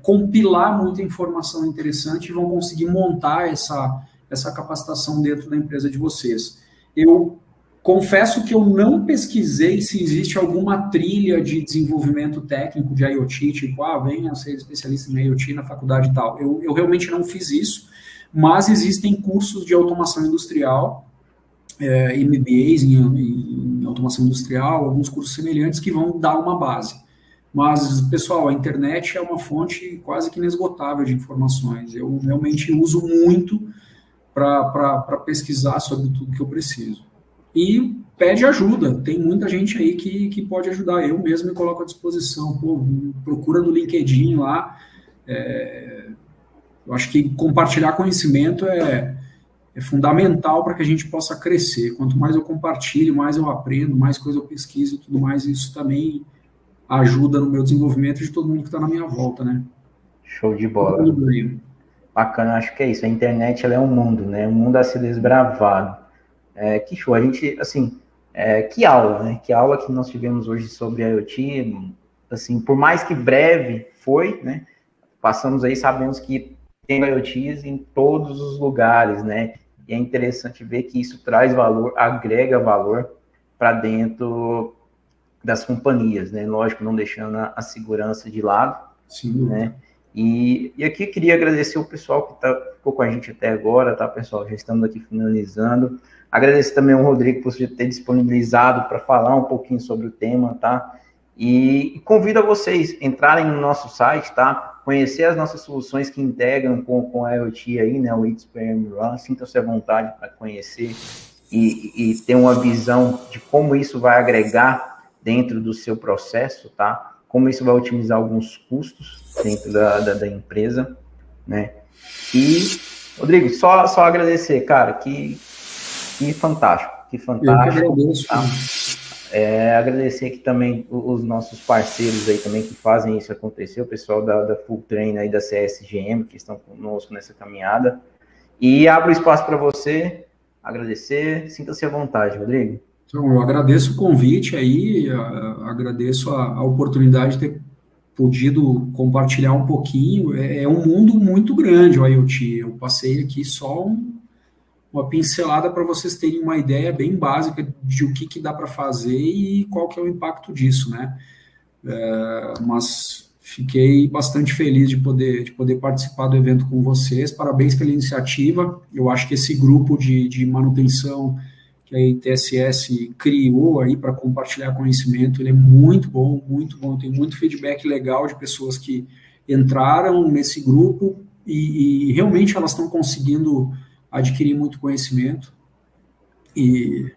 [SPEAKER 1] compilar muita informação interessante e vão conseguir montar essa capacitação dentro da empresa de vocês. Eu confesso que eu não pesquisei se existe alguma trilha de desenvolvimento técnico de IoT, tipo, venha ser especialista em IoT na faculdade e tal. Eu realmente não fiz isso, mas existem cursos de automação industrial, MBAs em automação industrial, alguns cursos semelhantes que vão dar uma base. Mas, pessoal, a internet é uma fonte quase que inesgotável de informações. Eu realmente uso muito para pesquisar sobre tudo que eu preciso. E pede ajuda. Tem muita gente aí que pode ajudar. Eu mesmo me coloco à disposição. Pô, procura no LinkedIn lá. Eu acho que compartilhar conhecimento é fundamental para que a gente possa crescer. Quanto mais eu compartilho, mais eu aprendo, mais coisa eu pesquiso e tudo mais. Isso também ajuda no meu desenvolvimento de todo mundo que está na minha volta, né?
[SPEAKER 2] Show de bola. Bacana, acho que é isso. A internet, ela é um mundo, né? Um mundo a ser desbravado. Que show. A gente, assim, que aula, né? Que aula que nós tivemos hoje sobre IoT. Assim, por mais que breve foi, né? Passamos aí, sabemos que tem IoTs em todos os lugares, né? E é interessante ver que isso traz valor, agrega valor para dentro das companhias, né? Lógico, não deixando a segurança de lado.
[SPEAKER 1] Sim.
[SPEAKER 2] Né? E aqui eu queria agradecer o pessoal que ficou com a gente até agora, tá, pessoal? Já estamos aqui finalizando. Agradecer também ao Rodrigo por ter disponibilizado para falar um pouquinho sobre o tema, tá? E convido a vocês a entrarem no nosso site, tá? Conhecer as nossas soluções que integram com a IoT aí, né? O ITSPM Run, sinta-se à vontade para conhecer e ter uma visão de como isso vai agregar dentro do seu processo, tá? Como isso vai otimizar alguns custos dentro da empresa, né? E, Rodrigo, só agradecer, cara, que fantástico, que fantástico.
[SPEAKER 1] Eu que agradeço.
[SPEAKER 2] Tá? Agradecer aqui também os nossos parceiros aí também que fazem isso acontecer, o pessoal da Full Train aí da CSGM, que estão conosco nessa caminhada. E abro espaço para você agradecer, sinta-se à vontade, Rodrigo.
[SPEAKER 1] Então, eu agradeço o convite aí, agradeço a oportunidade de ter podido compartilhar um pouquinho. É um mundo muito grande o IoT. Eu passei aqui só uma pincelada para vocês terem uma ideia bem básica de o que dá para fazer e qual que é o impacto disso, né? Mas fiquei bastante feliz de poder participar do evento com vocês. Parabéns pela iniciativa. Eu acho que esse grupo de manutenção que a ITSS criou aí para compartilhar conhecimento, ele é muito bom, tem muito feedback legal de pessoas que entraram nesse grupo e realmente elas estão conseguindo adquirir muito conhecimento. E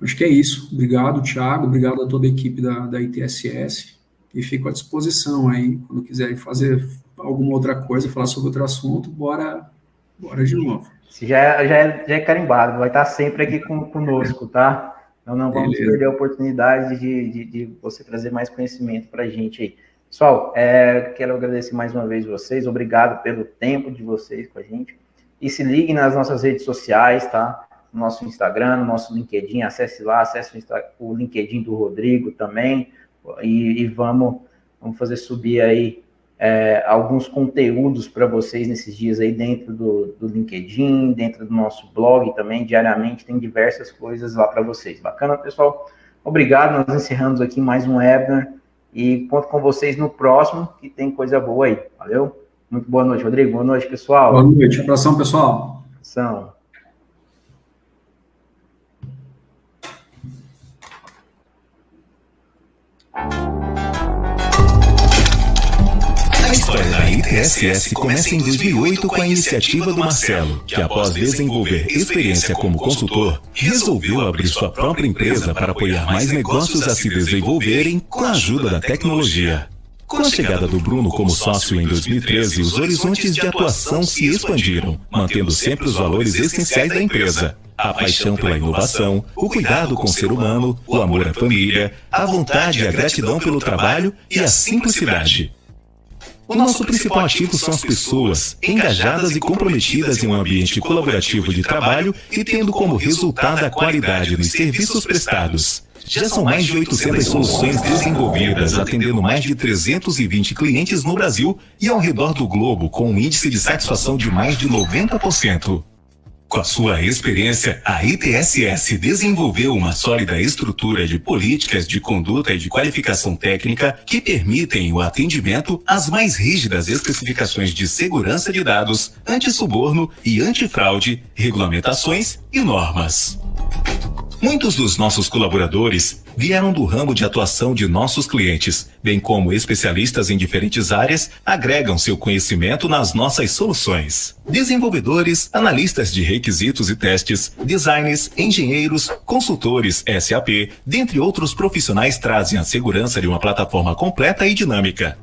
[SPEAKER 1] acho que é isso. Obrigado, Thiago, obrigado a toda a equipe da ITSS e fico à disposição aí, quando quiserem fazer alguma outra coisa, falar sobre outro assunto, bora de novo.
[SPEAKER 2] Já é carimbado, vai estar sempre aqui conosco, tá? Não vamos perder a oportunidade de você trazer mais conhecimento para a gente aí. Pessoal, quero agradecer mais uma vez vocês, obrigado pelo tempo de vocês com a gente. E se liguem nas nossas redes sociais, tá? No nosso Instagram, no nosso LinkedIn, acesse lá, acesse o LinkedIn do Rodrigo também, e vamos fazer subir aí alguns conteúdos para vocês nesses dias aí dentro do LinkedIn, dentro do nosso blog também, diariamente tem diversas coisas lá para vocês. Bacana, pessoal? Obrigado, nós encerramos aqui mais um webinar e conto com vocês no próximo, que tem coisa boa aí. Valeu? Muito boa noite, Rodrigo. Boa noite, pessoal.
[SPEAKER 1] Boa noite. Abração, pessoal.
[SPEAKER 2] Abração.
[SPEAKER 3] A história da ITSS começa em 2008 com a iniciativa do Marcelo, que após desenvolver experiência como consultor, resolveu abrir sua própria empresa para apoiar mais negócios a se desenvolverem com a ajuda da tecnologia. Com a chegada do Bruno como sócio em 2013, os horizontes de atuação se expandiram, mantendo sempre os valores essenciais da empresa: a paixão pela inovação, o cuidado com o ser humano, o amor à família, a vontade e a gratidão pelo trabalho e a simplicidade. O nosso principal ativo são as pessoas, engajadas e comprometidas em um ambiente colaborativo de trabalho e tendo como resultado a qualidade nos serviços prestados. Já são mais de 800 soluções desenvolvidas, atendendo mais de 320 clientes no Brasil e ao redor do globo, com um índice de satisfação de mais de 90%. Com a sua experiência, a ITSS desenvolveu uma sólida estrutura de políticas de conduta e de qualificação técnica que permitem o atendimento às mais rígidas especificações de segurança de dados, antissuborno e antifraude, regulamentações e normas. Muitos dos nossos colaboradores
[SPEAKER 4] vieram do ramo de atuação de nossos clientes, bem como especialistas em diferentes áreas, agregam seu conhecimento nas nossas soluções. Desenvolvedores, analistas de requisitos e testes, designers, engenheiros, consultores SAP, dentre outros profissionais trazem a segurança de uma plataforma completa e dinâmica.